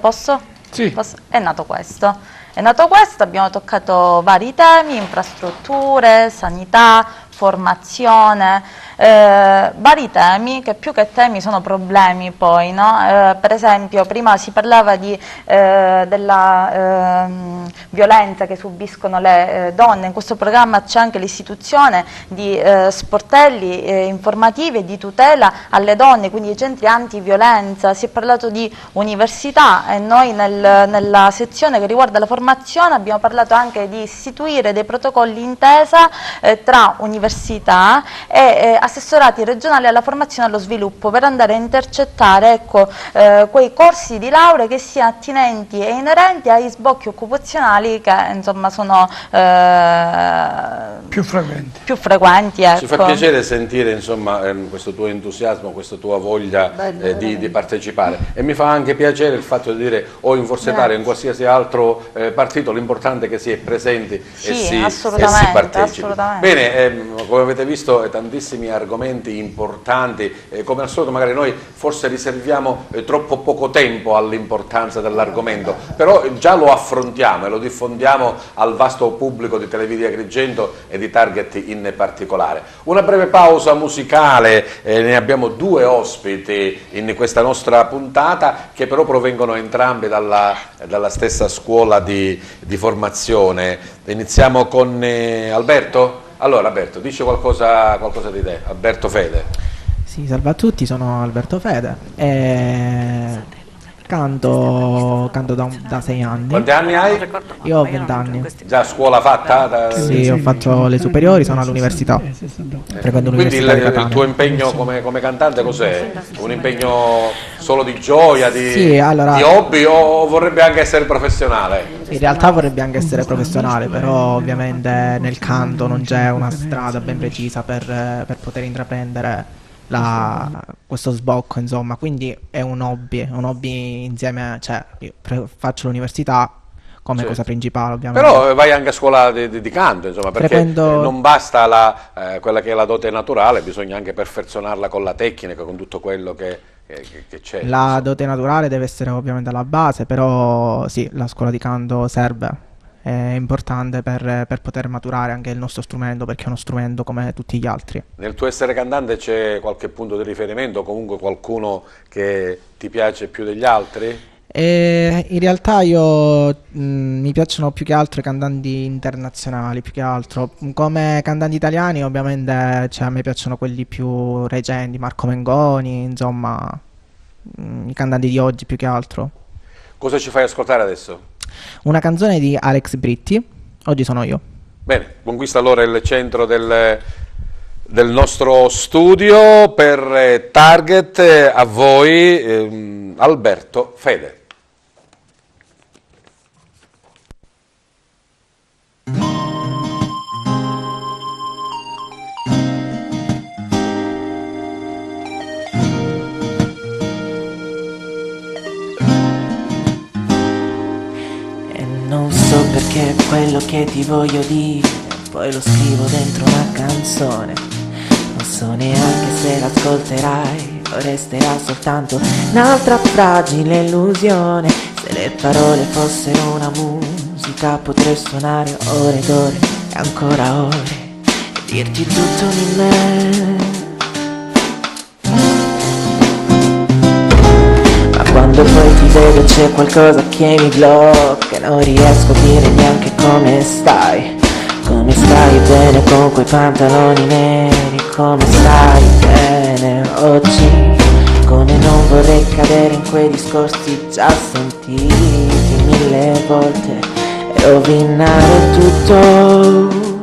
è nato questo. È nato questo, abbiamo toccato vari temi, infrastrutture, sanità, formazione, vari temi che più che temi sono problemi poi, no? Per esempio prima si parlava della violenza che subiscono le donne. In questo programma c'è anche l'istituzione di sportelli informativi e di tutela alle donne, quindi i centri antiviolenza. Si è parlato di università e noi nella sezione che riguarda la formazione abbiamo parlato anche di istituire dei protocolli d'intesa tra università e assessorati regionali alla formazione e allo sviluppo per andare a intercettare quei corsi di laurea che siano attinenti e inerenti ai sbocchi occupazionali che insomma sono più frequenti. Ecco. Ci fa piacere sentire insomma questo tuo entusiasmo, questa tua voglia di partecipare, e mi fa anche piacere il fatto di dire o in Forza Italia o in qualsiasi altro partito, l'importante è che si è presenti e si partecipi. Bene, come avete visto tantissimi argomenti importanti, come al solito magari noi forse riserviamo troppo poco tempo all'importanza dell'argomento, però già lo affrontiamo e lo diffondiamo al vasto pubblico di Televideo Agrigento e di Target in particolare. Una breve pausa musicale, ne abbiamo due ospiti in questa nostra puntata che però provengono entrambi dalla stessa scuola di formazione. Iniziamo con Alberto. Allora Alberto, dici qualcosa di te. Alberto Fede. Sì, salve a tutti, sono Alberto Fede e canto da 6 anni. Quanti anni hai? Io ho 20 anni. Già scuola fatta? Sì, ho fatto le superiori, sono all'università. Frequento Quindi l'università il tuo impegno come cantante cos'è? Un impegno solo di gioia, di hobby, o vorrebbe anche essere professionale? In realtà vorrebbe anche essere professionale, però ovviamente nel canto non c'è una strada ben precisa per poter intraprendere questo sbocco, insomma, quindi è un hobby insieme, cioè io faccio l'università come cosa principale, ovviamente. Però vai anche a scuola di canto, insomma, perché non basta quella che è la dote naturale, bisogna anche perfezionarla con la tecnica, con tutto quello che c'è. La dote naturale deve essere ovviamente alla base, però sì, la scuola di canto serve. È importante per poter maturare anche il nostro strumento, perché è uno strumento come tutti gli altri. Nel tuo essere cantante c'è qualche punto di riferimento, o comunque qualcuno che ti piace più degli altri? In realtà mi piacciono più che altro i cantanti internazionali, più che altro. Come cantanti italiani ovviamente a me piacciono quelli più recenti, Marco Mengoni, insomma i cantanti di oggi più che altro. Cosa ci fai ascoltare adesso? Una canzone di Alex Britti, Oggi sono io. Bene, conquista allora il centro del nostro studio per Target. A voi Alberto Fede. Perché quello che ti voglio dire poi lo scrivo dentro una canzone. Non so neanche se l'ascolterai o resterà soltanto un'altra fragile illusione. Se le parole fossero una musica potrei suonare ore ed ore e ancora ore e dirti tutto di me. Quando poi ti vedo c'è qualcosa che mi blocca, non riesco a dire neanche come stai. Come stai bene con quei pantaloni neri, come stai bene oggi. Come non vorrei cadere in quei discorsi già sentiti 1000 volte e rovinare tutto.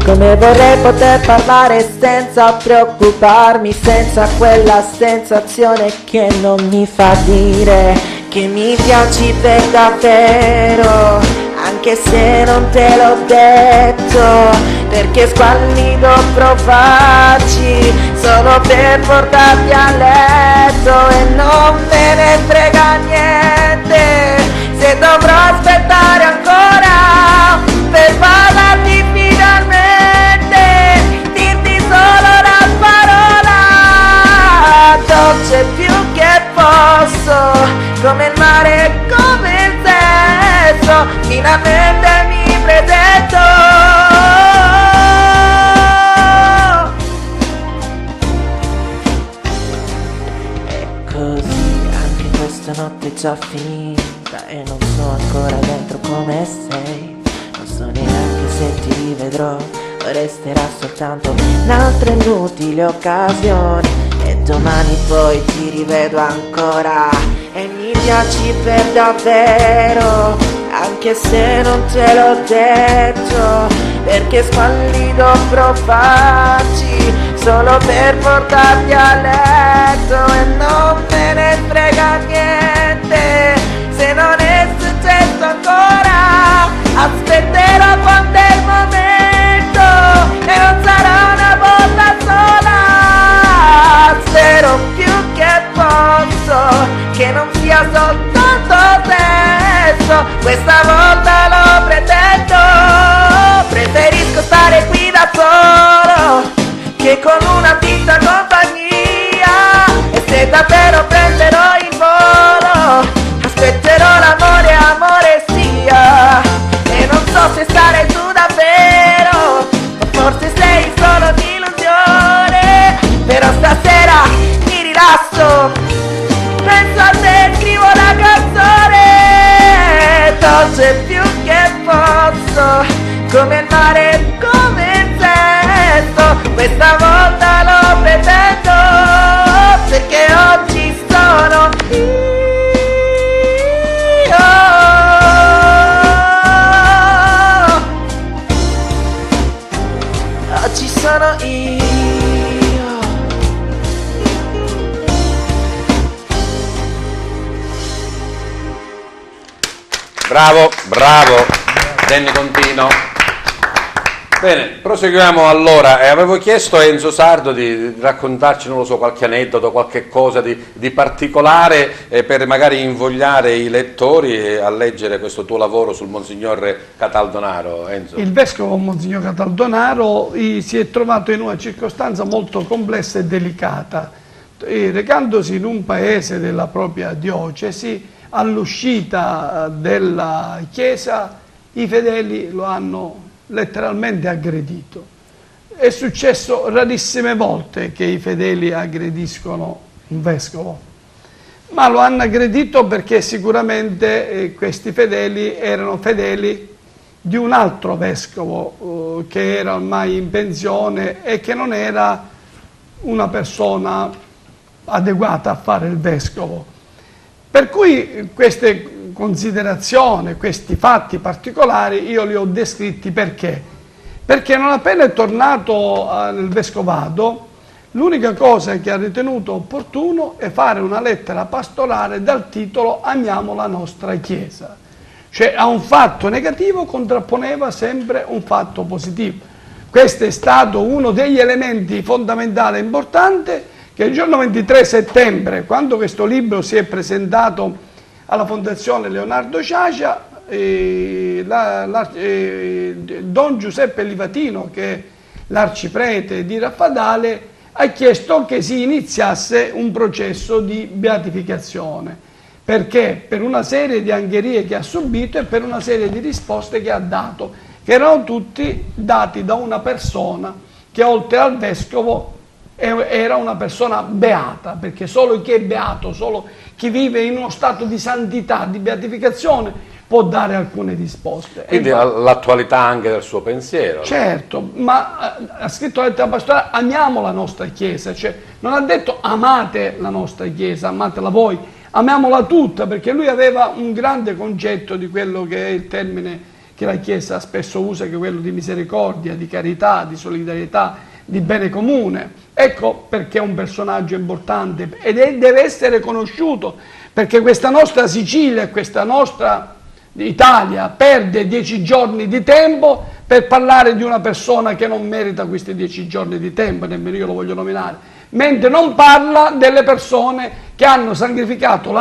Come vorrei poter parlare senza preoccuparmi, senza quella sensazione che non mi fa dire che mi piaci per davvero, anche se non te l'ho detto, perché squallido provarci solo per portarti a letto e non me ne frega niente se dovrò aspettare posso, come il mare, come il sesso, finalmente mi presento. E così anche questa notte è già finita e non so ancora dentro come sei, non so neanche se ti rivedrò, o resterà soltanto un'altra inutile occasione, e domani poi ti rivedo ancora e mi piaci per davvero, anche se non te l'ho detto, perché squallido provarci solo per portarti a letto, e non me ne frega niente se non è successo ancora, aspetterò quando è il momento e non sarà una volta sola, spero più che posso che non sia soltanto sesso, questa volta lo pretendo, preferisco stare qui da solo che con una finta compagnia, e se davvero prenderò il volo aspetterò l'amore, amore sia, e non so se sarai tu davvero, o forse sei solo un'illusione, però stasera mi rilasso, penso a te, scrivo la canzone, dolce più che posso, come il mare, come il sesso, questa volta lo pretendo, perché oggi sono io. Oggi sono io. Bravo, bravo, Danny Contino. Bene, proseguiamo allora. Avevo chiesto a Enzo Sardo di raccontarci, non lo so, qualche aneddoto, qualche cosa di particolare per magari invogliare i lettori a leggere questo tuo lavoro sul Monsignor Cataldonaro, Enzo. Il vescovo Monsignor Cataldonaro si è trovato in una circostanza molto complessa e delicata, recandosi in un paese della propria diocesi, all'uscita della chiesa i fedeli lo hanno letteralmente aggredito. È successo rarissime volte che i fedeli aggrediscono un vescovo, ma lo hanno aggredito perché sicuramente questi fedeli erano fedeli di un altro vescovo che era ormai in pensione e che non era una persona adeguata a fare il vescovo. Per cui queste considerazioni, questi fatti particolari io li ho descritti perché? Perché non appena è tornato nel vescovado, l'unica cosa che ha ritenuto opportuno è fare una lettera pastorale dal titolo "Amiamo la nostra Chiesa". Cioè a un fatto negativo contrapponeva sempre un fatto positivo. Questo è stato uno degli elementi fondamentali e importanti che il giorno 23 settembre, quando questo libro si è presentato alla Fondazione Leonardo Ciacia, Don Giuseppe Livatino, che è l'arciprete di Raffadale, ha chiesto che si iniziasse un processo di beatificazione. Perché? Per una serie di angherie che ha subito e per una serie di risposte che ha dato, che erano tutti dati da una persona che oltre al vescovo era una persona beata, perché solo chi è beato, solo chi vive in uno stato di santità, di beatificazione, può dare alcune risposte. Quindi l'attualità anche del suo pensiero. Certo, ma ha scritto la lettera pastorale, amiamo la nostra Chiesa, cioè non ha detto amate la nostra Chiesa, amatela voi, amiamola tutta, perché lui aveva un grande concetto di quello che è il termine che la Chiesa spesso usa, che è quello di misericordia, di carità, di solidarietà, di bene comune. Ecco perché è un personaggio importante ed deve essere conosciuto, perché questa nostra Sicilia e questa nostra Italia perde 10 giorni di tempo per parlare di una persona che non merita questi 10 giorni di tempo, nemmeno io lo voglio nominare, mentre non parla delle persone che hanno sacrificato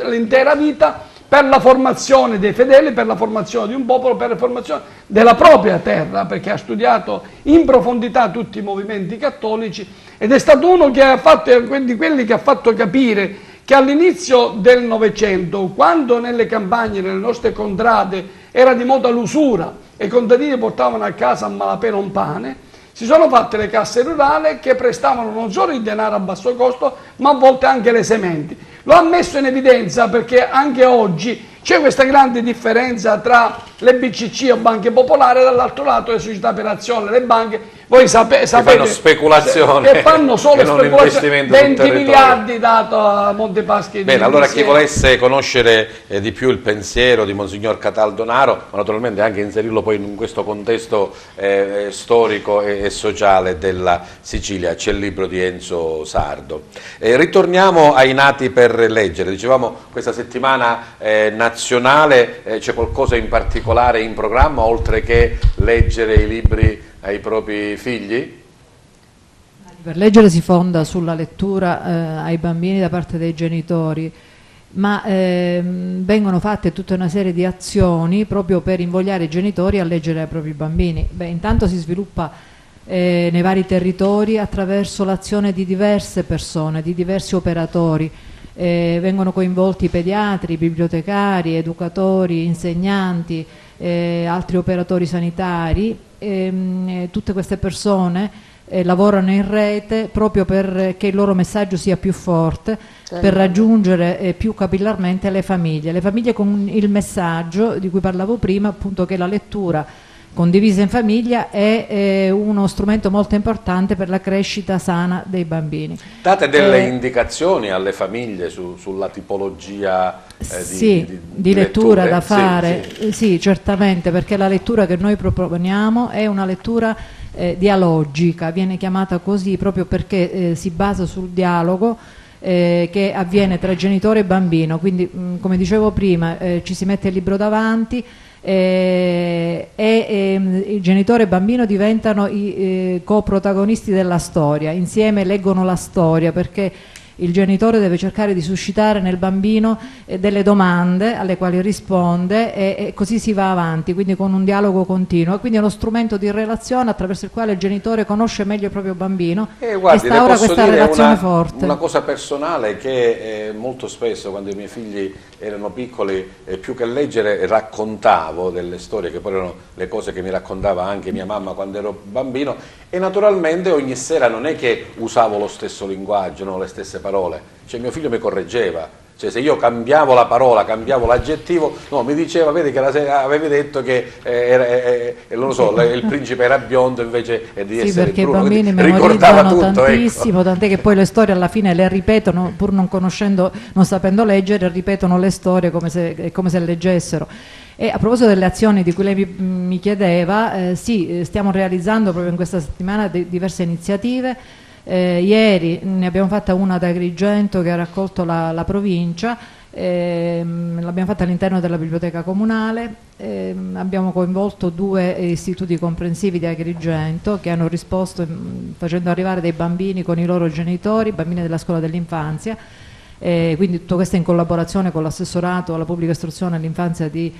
l'intera vita per la formazione dei fedeli, per la formazione di un popolo, per la formazione della propria terra, perché ha studiato in profondità tutti i movimenti cattolici ed è stato uno che ha fatto, di quelli che ha fatto capire che all'inizio del Novecento, quando nelle campagne, nelle nostre contrade, era di moda l'usura e i contadini portavano a casa a malapena un pane, si sono fatte le casse rurali che prestavano non solo il denaro a basso costo, ma a volte anche le sementi. Lo ha messo in evidenza perché anche oggi c'è questa grande differenza tra le BCC o banche popolari e dall'altro lato le società per azione, le banche. Voi sapete che fanno speculazione, che fanno solo speculazione, 20 miliardi dato a Montepaschi. Bene, allora chi volesse conoscere di più il pensiero di Monsignor Cataldonaro, ma naturalmente anche inserirlo poi in questo contesto storico e sociale della Sicilia, c'è il libro di Enzo Sardo. Ritorniamo ai nati per leggere, dicevamo questa settimana nazionale, c'è qualcosa in particolare in programma oltre che leggere i libri ai propri figli? Per leggere si fonda sulla lettura ai bambini da parte dei genitori, ma vengono fatte tutta una serie di azioni proprio per invogliare i genitori a leggere ai propri bambini. Beh, intanto si sviluppa nei vari territori attraverso l'azione di diverse persone, di diversi operatori. Vengono coinvolti pediatri, bibliotecari, educatori, insegnanti, altri operatori sanitari. Tutte queste persone lavorano in rete proprio perché il loro messaggio sia più forte, per raggiungere più capillarmente le famiglie con il messaggio di cui parlavo prima, appunto, che la lettura condivisa in famiglia è uno strumento molto importante per la crescita sana dei bambini. Date delle indicazioni alle famiglie sulla tipologia di lettura da fare? Sì, certamente, perché la lettura che noi proponiamo è una lettura dialogica, viene chiamata così proprio perché si basa sul dialogo che avviene tra genitore e bambino, quindi come dicevo prima ci si mette il libro davanti e il genitore e il bambino diventano i coprotagonisti della storia, insieme leggono la storia, perché il genitore deve cercare di suscitare nel bambino delle domande alle quali risponde e così si va avanti, quindi con un dialogo continuo. Quindi è uno strumento di relazione attraverso il quale il genitore conosce meglio il proprio bambino e instaura questa relazione forte. Una cosa personale che molto spesso quando i miei figli erano piccoli, più che leggere raccontavo delle storie che poi erano le cose che mi raccontava anche mia mamma quando ero bambino, e naturalmente ogni sera non è che usavo lo stesso linguaggio, no, le stesse parole, cioè mio figlio mi correggeva, cioè se io cambiavo la parola, cambiavo l'aggettivo, no, mi diceva, vedi che avevi detto che non lo so, il principe era biondo invece di essere perché bruno, i bambini memorizzano tantissimo, ecco. Tant'è che poi le storie alla fine le ripetono, pur non sapendo leggere, ripetono le storie come se leggessero. E a proposito delle azioni di cui lei mi chiedeva, sì, stiamo realizzando proprio in questa settimana diverse iniziative. Ieri ne abbiamo fatta una ad Agrigento che ha raccolto la provincia, l'abbiamo fatta all'interno della biblioteca comunale, abbiamo coinvolto 2 istituti comprensivi di Agrigento che hanno risposto facendo arrivare dei bambini con i loro genitori, bambini della scuola dell'infanzia. Quindi tutto questo in collaborazione con l'assessorato alla pubblica istruzione all'infanzia di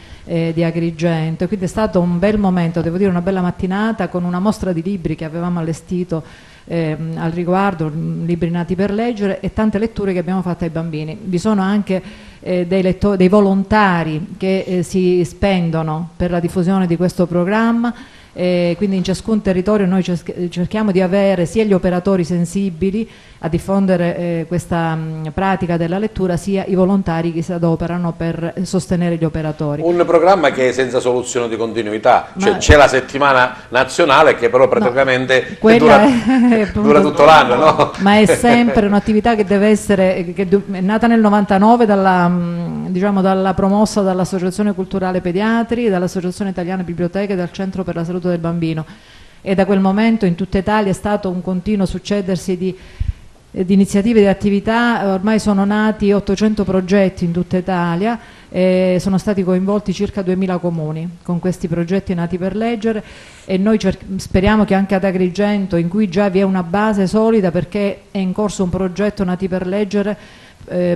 Agrigento, quindi è stato un bel momento, devo dire una bella mattinata, con una mostra di libri che avevamo allestito al riguardo, libri nati per leggere, e tante letture che abbiamo fatto ai bambini. Vi sono anche dei volontari che si spendono per la diffusione di questo programma. Quindi in ciascun territorio noi cerchiamo di avere sia gli operatori sensibili a diffondere questa pratica della lettura, sia i volontari che si adoperano per sostenere gli operatori. Un programma che è senza soluzione di continuità, cioè c'è la settimana nazionale che però praticamente dura tutto l'anno, no? Ma è sempre un'attività che deve essere, che è nata nel 99 dalla promossa dall'Associazione Culturale Pediatri, dall'Associazione Italiana Biblioteche e dal Centro per la Salute del Bambino, e da quel momento in tutta Italia è stato un continuo succedersi di iniziative, di attività. Ormai sono nati 800 progetti in tutta Italia e sono stati coinvolti circa 2000 comuni con questi progetti nati per leggere, e noi speriamo che anche ad Agrigento, in cui già vi è una base solida perché è in corso un progetto nati per leggere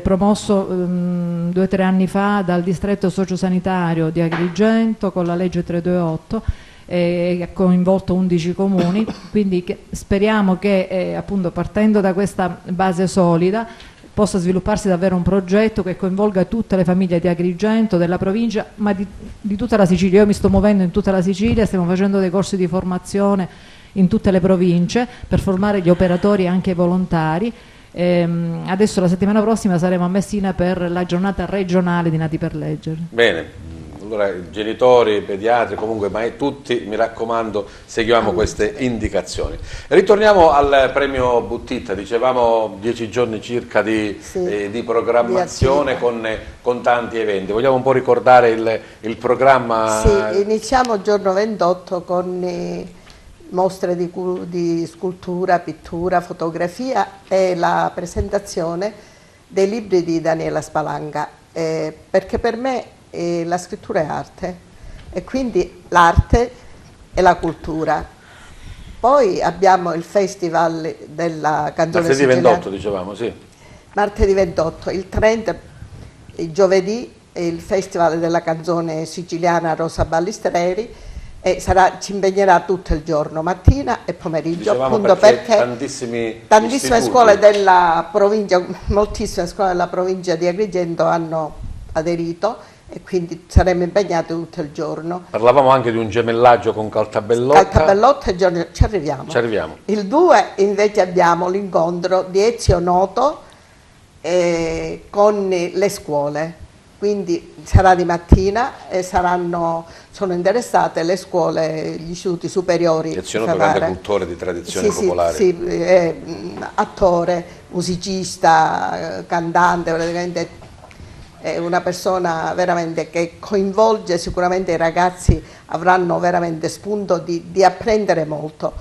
promosso 2 o 3 anni fa dal distretto sociosanitario di Agrigento con la legge 328, che ha coinvolto 11 comuni, quindi speriamo che appunto partendo da questa base solida possa svilupparsi davvero un progetto che coinvolga tutte le famiglie di Agrigento, della provincia, ma di tutta la Sicilia. Io mi sto muovendo in tutta la Sicilia, stiamo facendo dei corsi di formazione in tutte le province per formare gli operatori e anche i volontari. Adesso la settimana prossima saremo a Messina per la giornata regionale di Nati per Leggere. Bene, allora genitori, pediatri, comunque, ma tutti, mi raccomando, seguiamo queste indicazioni. Ritorniamo al premio Buttitta, dicevamo 10 giorni circa di programmazione con tanti eventi. Vogliamo un po' ricordare il programma? Sì, iniziamo giorno 28 con mostre di scultura, pittura, fotografia e la presentazione dei libri di Daniela Spalanga, perché per me la scrittura è arte e quindi l'arte e la cultura. Poi abbiamo il Festival della canzone martedì siciliana. 28 dicevamo, sì. Martedì 28, il 30, il giovedì il Festival della canzone siciliana Rosa Ballistreri, e ci impegnerà tutto il giorno, mattina e pomeriggio, Dicevamo appunto perché tantissime scuole della provincia, moltissime scuole della provincia di Agrigento hanno aderito e quindi saremo impegnati tutto il giorno. Parlavamo anche di un gemellaggio con Caltabellotta. Caltabellotta ci arriviamo. Il 2 invece abbiamo l'incontro di Ezio Noto con le scuole. Quindi sarà di mattina e sono interessate le scuole, gli istituti superiori. Ezio Noto, grande cultore di tradizioni popolari. Sì, attore, musicista, cantante, praticamente è una persona veramente che coinvolge, sicuramente i ragazzi avranno veramente spunto di apprendere molto.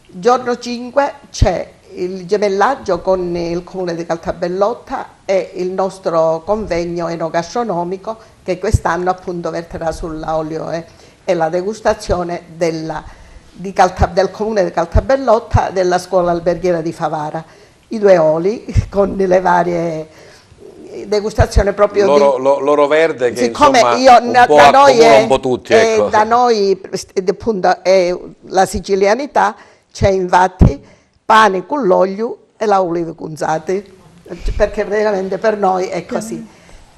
Giorno 5 c'è il gemellaggio con il comune di Caltabellotta e il nostro convegno enogastronomico che quest'anno appunto verterà sull'olio e la degustazione del comune di Caltabellotta, della scuola alberghiera di Favara. I 2 oli con le varie degustazioni proprio l'oro verde che siccome insomma un po' tutti, ecco. Da noi appunto è la sicilianità, c'è infatti pane con l'olio e la ulive cunzate, perché veramente per noi è così.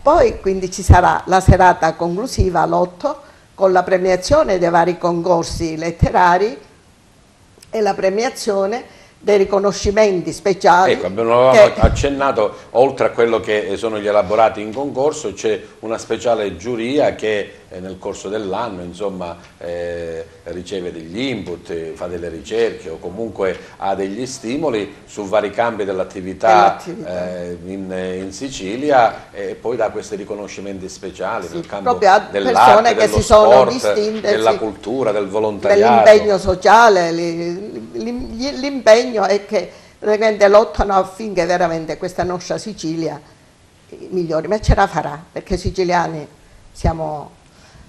Poi quindi ci sarà la serata conclusiva all'8 con la premiazione dei vari concorsi letterari e la premiazione dei riconoscimenti speciali. Ecco, abbiamo accennato, oltre a quello che sono gli elaborati in concorso, c'è una speciale giuria che nel corso dell'anno insomma riceve degli input, fa delle ricerche o comunque ha degli stimoli su vari cambi dell'attività in Sicilia e poi dà questi riconoscimenti speciali nel campo dell'arte, dello sport, della cultura, del volontariato. Dell'impegno sociale, l'impegno è che veramente lottano affinché veramente questa nostra Sicilia migliori, ma ce la farà, perché i siciliani siamo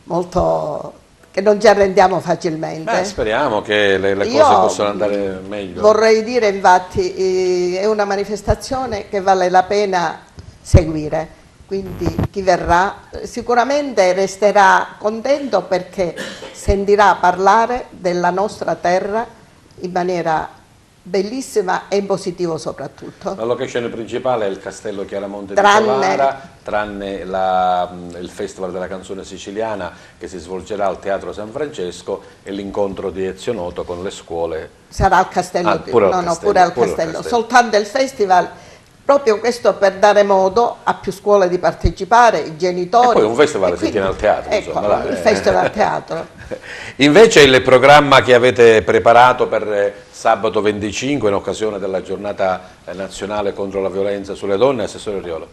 molto, che non ci arrendiamo facilmente. Speriamo che le cose possano andare meglio. Vorrei dire infatti è una manifestazione che vale la pena seguire, quindi chi verrà sicuramente resterà contento perché sentirà parlare della nostra terra in maniera bellissima e in positivo soprattutto. La location principale è il Castello Chiaramonte di Favara, tranne il Festival della canzone siciliana che si svolgerà al Teatro San Francesco e l'incontro di Ezio Noto con le scuole. Sarà al Castello, pure al Castello. Soltanto il festival, proprio questo per dare modo a più scuole di partecipare, i genitori. E poi un festival si tiene al teatro. Ecco, insomma, il festival al teatro. Invece il programma che avete preparato per sabato 25 in occasione della giornata nazionale contro la violenza sulle donne, Assessore Riolo.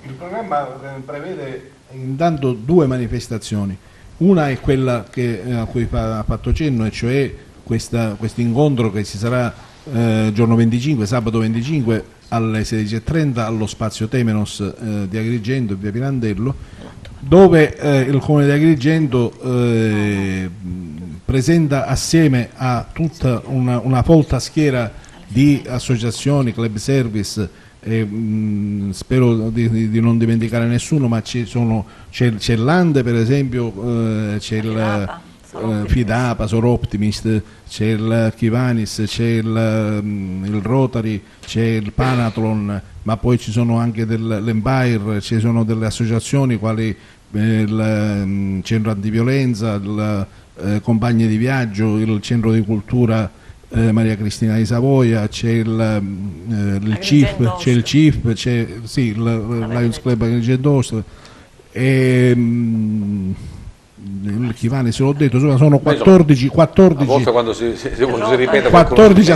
Il programma prevede intanto 2 manifestazioni. Una è quella a cui ha fatto cenno, e cioè questo incontro che ci sarà giorno 25, sabato 25 alle 16:30 allo spazio Temenos di Agrigento, via Pirandello, dove il Comune di Agrigento presenta assieme a tutta una folta schiera di associazioni, club service, spero di non dimenticare nessuno, ma c'è l'Ande per esempio, c'è il Fidapa, Soroptimist, c'è il Kivanis, c'è il Rotary, c'è il Panathlon, ma poi ci sono anche l'Empire, ci sono delle associazioni quali il Centro Antiviolenza, il Compagni di Viaggio, il Centro di Cultura Maria Cristina di Savoia, c'è il CIF, c'è sì, il Lions Club Agrigento e il Chivani, se l'ho detto, insomma, sono 14 a volte quando si ripete 14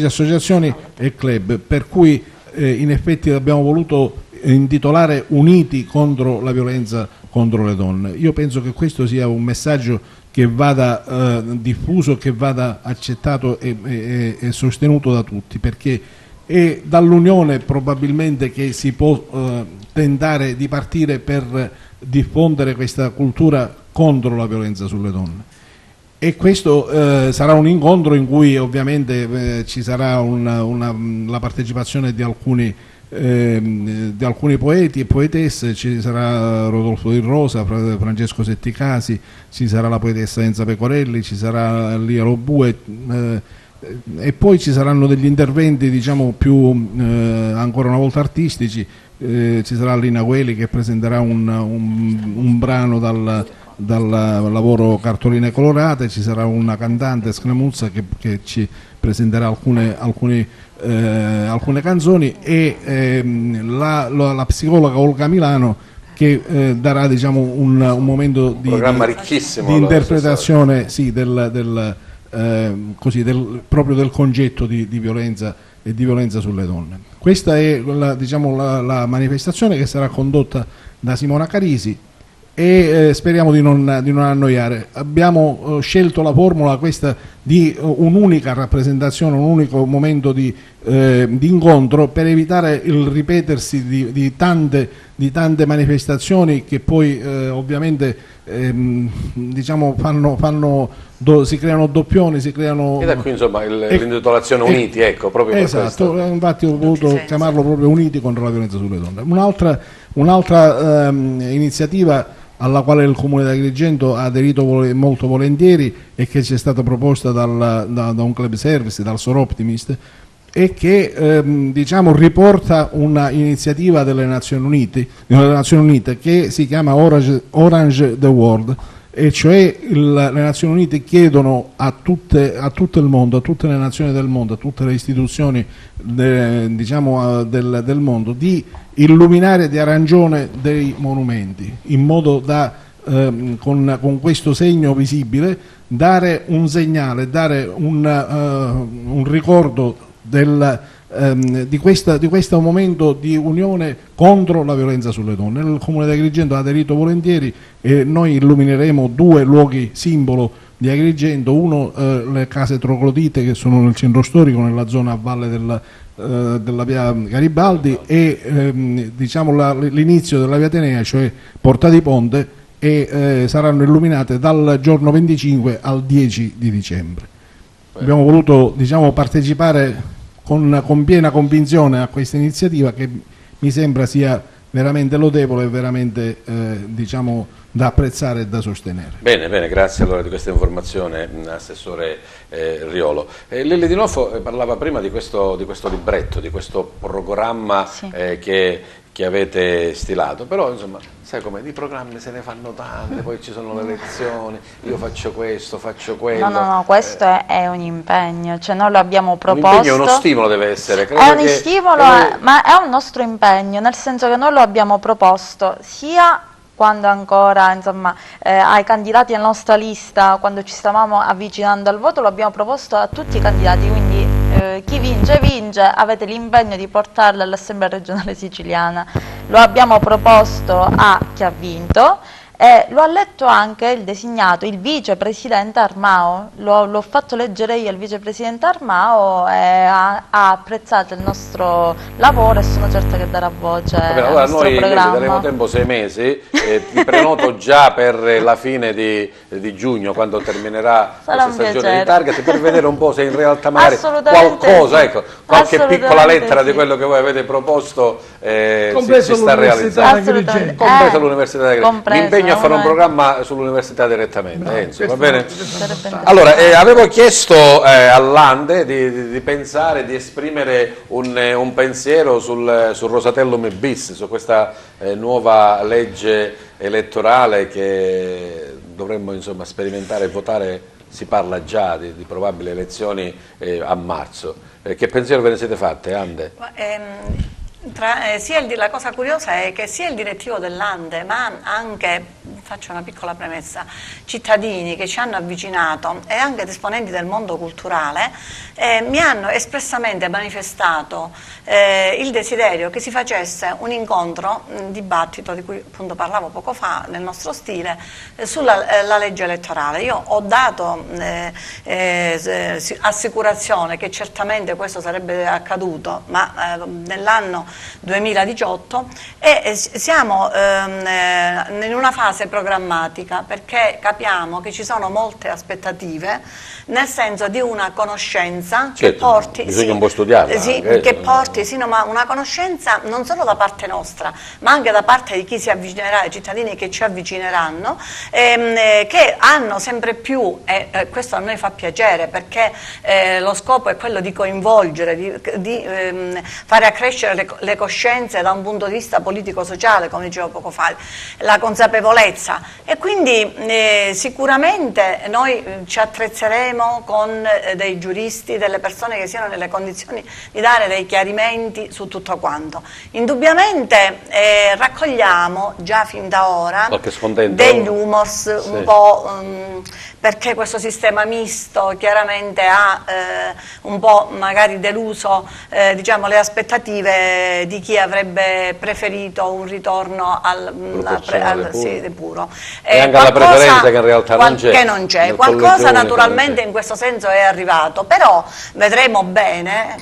associazioni e club, per cui in effetti abbiamo voluto intitolare Uniti contro la violenza contro le donne. Io penso che questo sia un messaggio che vada diffuso, che vada accettato e sostenuto da tutti, perché è dall'unione probabilmente che si può tentare di partire per diffondere questa cultura contro la violenza sulle donne. E questo sarà un incontro in cui ovviamente ci sarà la partecipazione di alcuni poeti e poetesse. Ci sarà Rodolfo Di Rosa, Francesco Setticasi, ci sarà la poetessa Enza Pecorelli, ci sarà Lia Lobue, e poi ci saranno degli interventi, diciamo, più ancora una volta artistici. Ci sarà Lina Gueli che presenterà un brano dal lavoro Cartoline Colorate, ci sarà una cantante, Scramuzza, che ci presenterà alcune canzoni, e la psicologa Olga Milano che darà, diciamo, un momento di interpretazione, sì, proprio del concetto di violenza e di violenza sulle donne. Questa è la manifestazione che sarà condotta da Simona Carisi, e speriamo di non annoiare. Abbiamo scelto la formula questa di un'unica rappresentazione, un unico momento di incontro, per evitare il ripetersi di tante manifestazioni che poi ovviamente diciamo si creano doppioni, si creano... E da qui insomma l'intitolazione Uniti, ecco, proprio per esatto, questo. Infatti ho voluto chiamarlo proprio Uniti contro la violenza sulle donne. Un'altra iniziativa alla quale il Comune di Agrigento ha aderito molto volentieri e che ci è stata proposta da un club service, dal Sor Optimist, e che diciamo riporta una iniziativa delle Nazioni Unite che si chiama Orange the World, e cioè le Nazioni Unite chiedono a tutto il mondo, a tutte le nazioni del mondo, a tutte le istituzioni del mondo, di illuminare di arancione dei monumenti, in modo da con questo segno visibile dare un segnale, dare un ricordo di questo momento di unione contro la violenza sulle donne. Il Comune di Agrigento ha aderito volentieri e noi illumineremo 2 luoghi simbolo di Agrigento, uno le case troglodite che sono nel centro storico, nella zona a valle della via Garibaldi, e diciamo l'inizio della via Atenea, cioè Porta di Ponte, e saranno illuminate dal giorno 25 al 10 di dicembre. Abbiamo voluto, diciamo, partecipare con piena convinzione a questa iniziativa, che mi sembra sia veramente lodevole e veramente diciamo, da apprezzare e da sostenere. Bene, grazie allora di questa informazione, Assessore Riolo. Lelli Di Noffo parlava prima di questo libretto, di questo programma, sì, che avete stilato, però insomma, sai come, di programmi se ne fanno tante, poi ci sono le elezioni, io faccio questo, faccio quello. No, questo è un impegno, cioè noi lo abbiamo proposto. Un impegno è uno stimolo, deve essere. È uno stimolo, ma è un nostro impegno, nel senso che noi lo abbiamo proposto sia quando ancora, insomma, ai candidati alla nostra lista, quando ci stavamo avvicinando al voto, lo abbiamo proposto a tutti i candidati, quindi chi vince, avete l'impegno di portarlo all'Assemblea regionale siciliana. Lo abbiamo proposto a chi ha vinto e lo ha letto anche il designato, il vicepresidente Armao, l'ho fatto leggere io al vicepresidente Armao, e ha apprezzato il nostro lavoro e sono certa che darà voce al nostro programma. Noi daremo tempo 6 mesi, ti prenoto già per la fine di giugno, quando terminerà questa stagione di target, per vedere un po' se in realtà magari qualcosa, ecco, qualche piccola lettera di quello che voi avete proposto si sta realizzando. Agrigento. Compreso l'Università di Agrigento. L'impegno a fare un programma sull'università direttamente, Enzo, va bene? Sarebbe Allora, avevo chiesto all'Ande di pensare, di esprimere un pensiero sul Rosatellum bis, su questa nuova legge elettorale che dovremmo insomma sperimentare e votare. Si parla già di probabili elezioni a marzo. Che pensiero ve ne siete fatte, Ande? La cosa curiosa è che sia il direttivo dell'Ande, ma anche, faccio una piccola premessa, cittadini che ci hanno avvicinato e anche esponenti del mondo culturale mi hanno espressamente manifestato il desiderio che si facesse un incontro, un dibattito di cui appunto parlavo poco fa nel nostro stile, sulla legge elettorale. Io ho dato assicurazione che certamente questo sarebbe accaduto, ma nell'anno 2018 e siamo in una fase programmatica perché capiamo che ci sono molte aspettative, nel senso di una conoscenza che porti, bisogna un po' studiarla, che porti ma una conoscenza non solo da parte nostra, ma anche da parte di chi si avvicinerà, i cittadini che ci avvicineranno, che hanno sempre più, e questo a noi fa piacere perché lo scopo è quello di coinvolgere, di fare accrescere le coscienze da un punto di vista politico-sociale, come dicevo poco fa, la consapevolezza, e quindi sicuramente noi ci attrezzeremo con dei giuristi, delle persone che siano nelle condizioni di dare dei chiarimenti su tutto quanto. Indubbiamente raccogliamo già fin da ora degli humors un po' perché questo sistema misto chiaramente ha un po' magari deluso diciamo, le aspettative di chi avrebbe preferito un ritorno al puro. E anche alla preferenza che in realtà non c'è. Qualcosa naturalmente in questo senso è arrivato, però vedremo bene,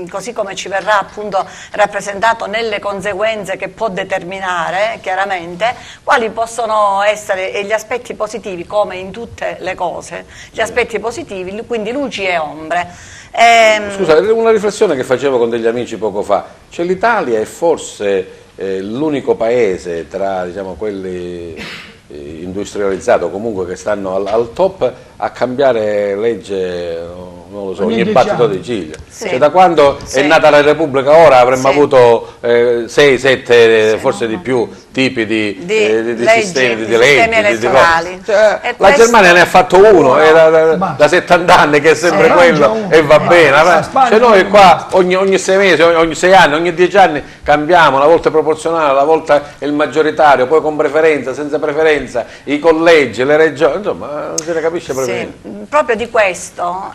così come ci verrà appunto rappresentato nelle conseguenze che può determinare chiaramente, quali possono essere gli aspetti positivi, come in tutte le cose, gli aspetti positivi, quindi luci e ombre. Scusa, una riflessione che facevo con degli amici poco fa, cioè l'Italia è forse l'unico paese tra diciamo, quelli industrializzato o comunque che stanno al top a cambiare legge, non lo so, ogni battito di ciglia. Cioè, da quando è nata la Repubblica ora avremmo avuto 6-7 forse di più tipi di sistemi di leggi elettorali. La Germania ne ha fatto uno, da 70 anni che è sempre quello e va bene. Cioè noi qua ogni 6 mesi, ogni 6 anni, ogni 10 anni cambiamo, una volta proporzionale, una volta il maggioritario, poi con preferenza, senza preferenza, i collegi, le regioni, insomma non se ne capisce proprio niente. Proprio di questo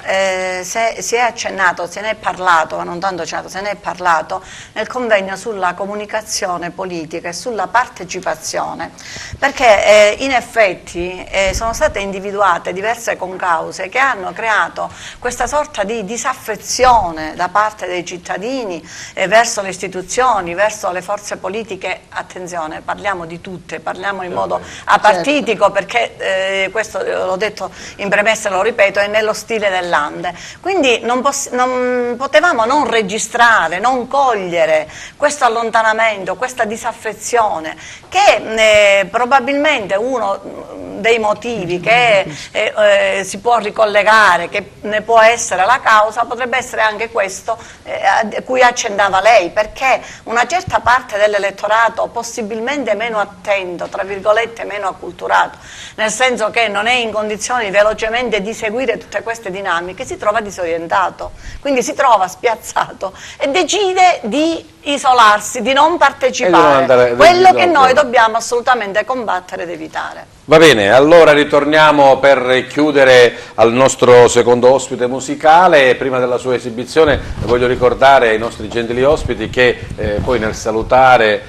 si è accennato, se ne è parlato, ma non tanto accennato, se ne è parlato nel convegno sulla comunicazione politica e sulla partecipazione, perché in effetti sono state individuate diverse concause che hanno creato questa sorta di disaffezione da parte dei cittadini verso le istituzioni, verso le forze politiche. Attenzione, parliamo di tutte, parliamo in modo apartitico, perché questo l'ho detto in premessa e lo ripeto, è nello stile dell'Ande. Quindi non potevamo non registrare, non cogliere questo allontanamento, questa disaffezione, che probabilmente uno dei motivi che si può ricollegare, che ne può essere la causa, potrebbe essere anche questo a cui accennava lei, perché una certa parte dell'elettorato possibilmente meno attento, tra virgolette meno acculturato, nel senso che non è in condizioni velocemente di seguire tutte queste dinamiche, si trova disorientato, quindi si trova spiazzato e decide di isolarsi, di non partecipare, quello che noi dobbiamo assolutamente combattere ed evitare. Va bene, allora ritorniamo per chiudere al nostro secondo ospite musicale. Prima della sua esibizione voglio ricordare ai nostri gentili ospiti che poi nel salutare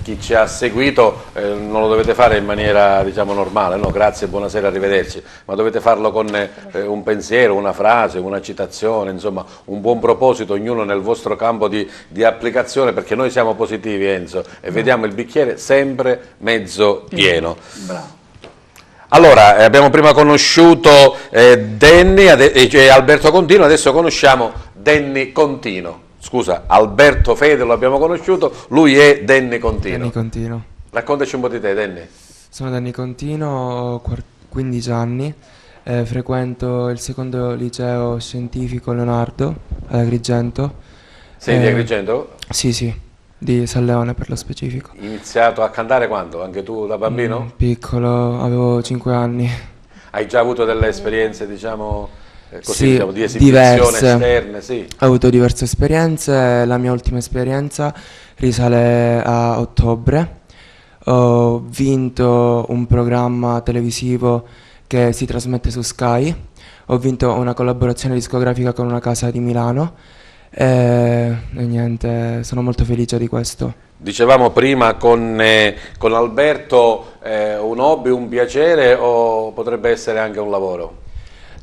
chi ci ha seguito non lo dovete fare in maniera diciamo normale, no? Grazie, buonasera, arrivederci, ma dovete farlo con un pensiero, una frase, una citazione, insomma un buon proposito, ognuno nel vostro campo di applicazione, perché noi siamo positivi, Enzo, e vediamo il bicchiere sempre mezzo pieno. Bravo. Allora, abbiamo prima conosciuto Alberto Contino, adesso conosciamo Denny Contino. Scusa, Alberto Fede lo abbiamo conosciuto, lui è Denny Contino. Denny Contino. Raccontaci un po' di te, Danny. Sono Danny Contino, ho 15 anni, frequento il secondo liceo scientifico Leonardo ad Agrigento. Sei di Agrigento? Sì, di San Leone per lo specifico. Iniziato a cantare quando? Anche tu da bambino? Piccolo, avevo 5 anni. Hai già avuto delle esperienze, diciamo, così, Sì, diciamo, di esibizione diverse. esterne? Sì. Ho avuto diverse esperienze, la mia ultima esperienza risale a ottobre. Ho vinto un programma televisivo che si trasmette su Sky, ho vinto una collaborazione discografica con una casa di Milano e niente, sono molto felice di questo. Dicevamo prima con Alberto, un hobby, un piacere o potrebbe essere anche un lavoro?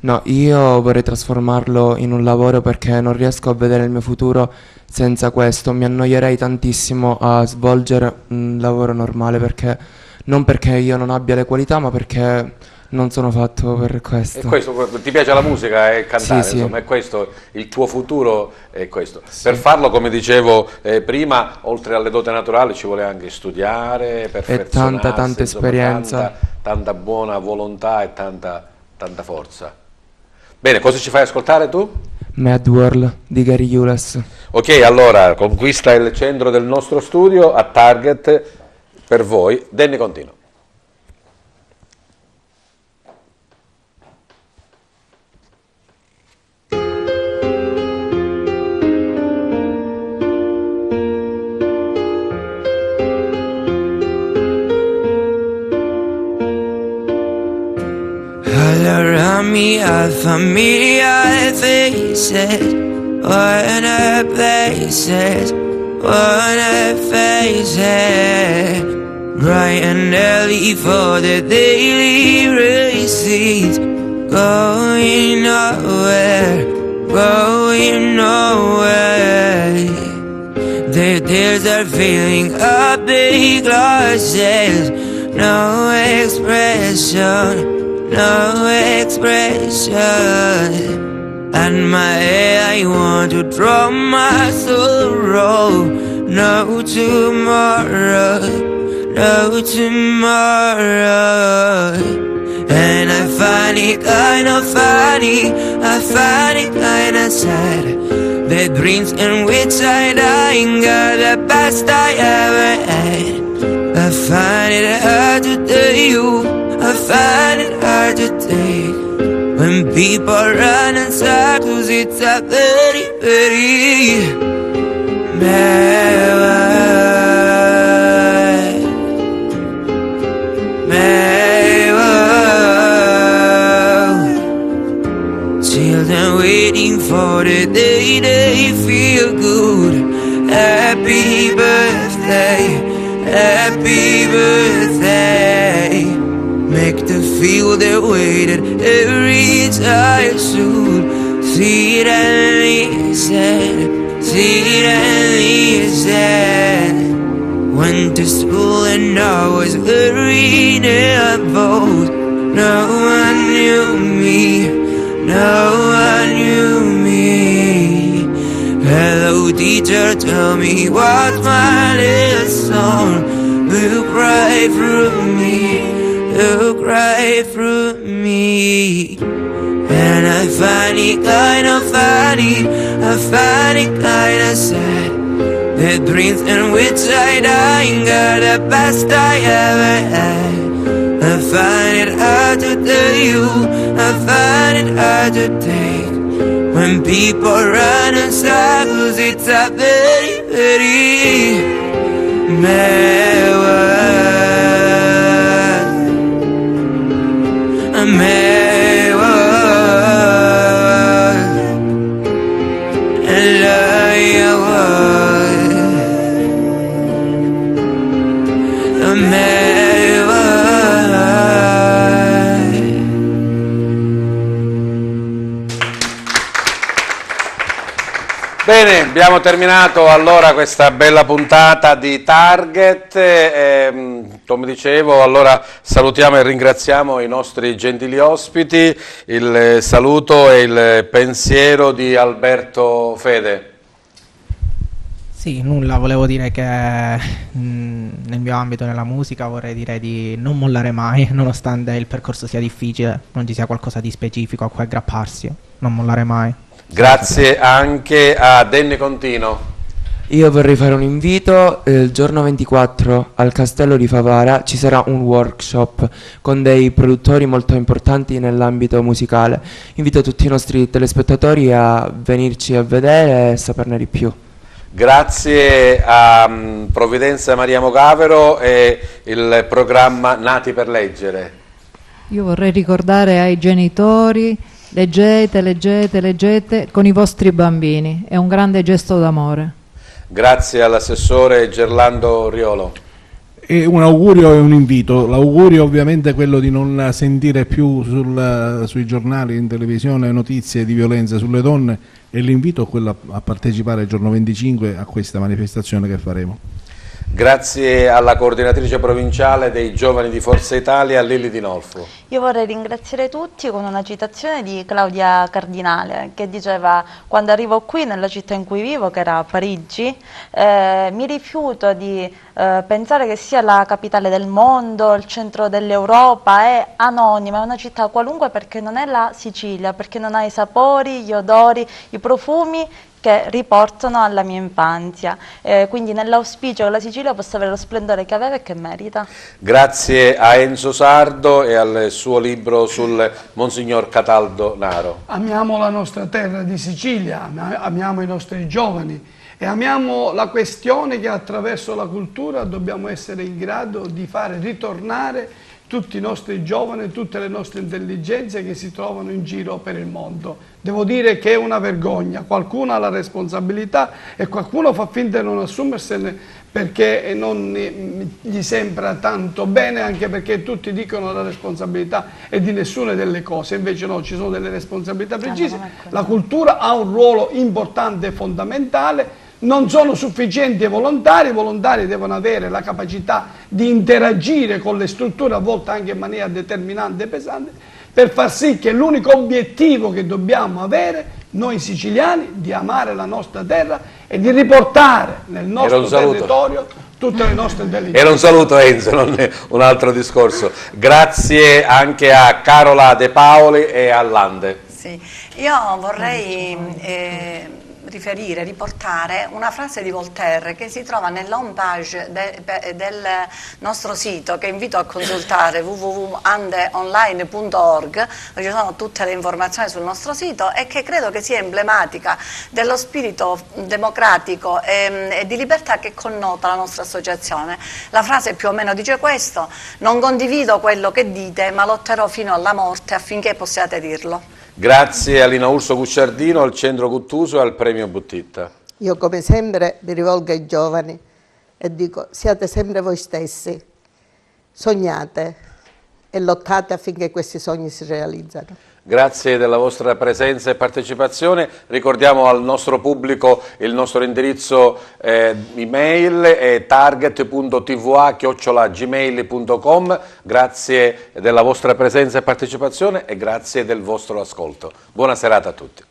No, io vorrei trasformarlo in un lavoro perché non riesco a vedere il mio futuro senza questo, mi annoierei tantissimo a svolgere un lavoro normale non perché io non abbia le qualità ma perché non sono fatto per questo. E questo, ti piace la musica e cantare, Sì. insomma, è questo il tuo futuro, è questo. Sì. Per farlo, come dicevo prima, oltre alle doti naturali ci vuole anche studiare, perfezionarsi, tanta insomma, esperienza. tanta buona volontà e tanta forza. Bene, cosa ci fai ascoltare tu? Mad World di Gary Jules. Ok, allora, conquista il centro del nostro studio a Target per voi, Danny Contino. All around me are familiar faces, worn-out places, worn-out faces. Bright and early for the daily races, going nowhere, going nowhere. Their tears are filling up big glasses, no expression, no expression. And my head I want to draw my sorrow. No tomorrow, no tomorrow. And I find it kind of funny, I find it kind of sad. The dreams in which I dying are the best I ever had. I find it hard to tell you, I find it hard to take. When people run in circles, it's a very, very bad world. Children waiting for the day they feel good. Happy birthday, happy birthday. Make them feel the way that every child should. Sit and listen, sit and listen. Went to school and I was very nervous. No one knew me, no one knew me. Hello teacher, tell me what's my lesson. You cry through me, you cry through me. And I find it kind of funny, I find it kind of sad. The dreams in which I dying are the best I ever had. I find it hard to tell you, I find it hard to take. When people run in circles, it's a very, very bad world. A mad world. A liar world. A mad world. Bene, abbiamo terminato allora questa bella puntata di Target. Come dicevo, allora salutiamo e ringraziamo i nostri gentili ospiti. Il saluto e il pensiero di Alberto Fede. Sì, nulla, volevo dire che nel mio ambito, nella musica, vorrei dire di non mollare mai, nonostante il percorso sia difficile, non ci sia qualcosa di specifico a cui aggrapparsi, non mollare mai. Grazie anche a Danny Contino. Io vorrei fare un invito: il giorno 24 al Castello di Favara ci sarà un workshop con dei produttori molto importanti nell'ambito musicale. Invito tutti i nostri telespettatori a venirci a vedere e saperne di più. Grazie a Provvidenza Maria Mogavero e il programma Nati per Leggere. Io vorrei ricordare ai genitori: leggete, leggete, leggete con i vostri bambini, è un grande gesto d'amore. Grazie all'assessore Gerlando Riolo. E un augurio e un invito. L'augurio ovviamente è quello di non sentire più sui giornali, in televisione, notizie di violenza sulle donne, e l'invito è quello a partecipare il giorno 25 a questa manifestazione che faremo. Grazie alla coordinatrice provinciale dei giovani di Forza Italia, Lilli Di Nolfo. Io vorrei ringraziare tutti con una citazione di Claudia Cardinale, che diceva: quando arrivo qui nella città in cui vivo, che era Parigi, mi rifiuto di pensare che sia la capitale del mondo, il centro dell'Europa, è anonima, è una città qualunque, perché non è la Sicilia, perché non ha i sapori, gli odori, i profumi che riportano alla mia infanzia, quindi nell'auspicio che la Sicilia possa avere lo splendore che aveva e che merita. Grazie a Enzo Sardo e al suo libro sul Monsignor Cataldo Naro. Amiamo la nostra terra di Sicilia, amiamo i nostri giovani e amiamo la questione che attraverso la cultura dobbiamo essere in grado di fare ritornare tutti i nostri giovani, tutte le nostre intelligenze che si trovano in giro per il mondo. Devo dire che è una vergogna, qualcuno ha la responsabilità e qualcuno fa finta di non assumersene perché non gli sembra tanto bene, anche perché tutti dicono la responsabilità è di nessuna delle cose, invece no, ci sono delle responsabilità precise. La cultura ha un ruolo importante e fondamentale. Non sono sufficienti i volontari devono avere la capacità di interagire con le strutture, a volte anche in maniera determinante e pesante, per far sì che l'unico obiettivo che dobbiamo avere noi siciliani, di amare la nostra terra e di riportare nel nostro territorio tutte le nostre intelligenze. Era un saluto, Enzo, non è un altro discorso. Grazie anche a Carola De Paoli e a Lande. Sì, io vorrei riportare una frase di Voltaire che si trova nell'home page del nostro sito, che invito a consultare, www.andeonline.org, dove ci sono tutte le informazioni sul nostro sito, e che credo che sia emblematica dello spirito democratico e di libertà che connota la nostra associazione. La frase più o meno dice questo: non condivido quello che dite, ma lotterò fino alla morte affinché possiate dirlo. Grazie a Lina Urso Gucciardino, al Centro Guttuso e al Premio Buttitta. Io come sempre mi rivolgo ai giovani e dico: siate sempre voi stessi, sognate e lottate affinché questi sogni si realizzano. Grazie della vostra presenza e partecipazione. Ricordiamo al nostro pubblico il nostro indirizzo email è target.tva@gmail.com. Grazie della vostra presenza e partecipazione e grazie del vostro ascolto. Buona serata a tutti.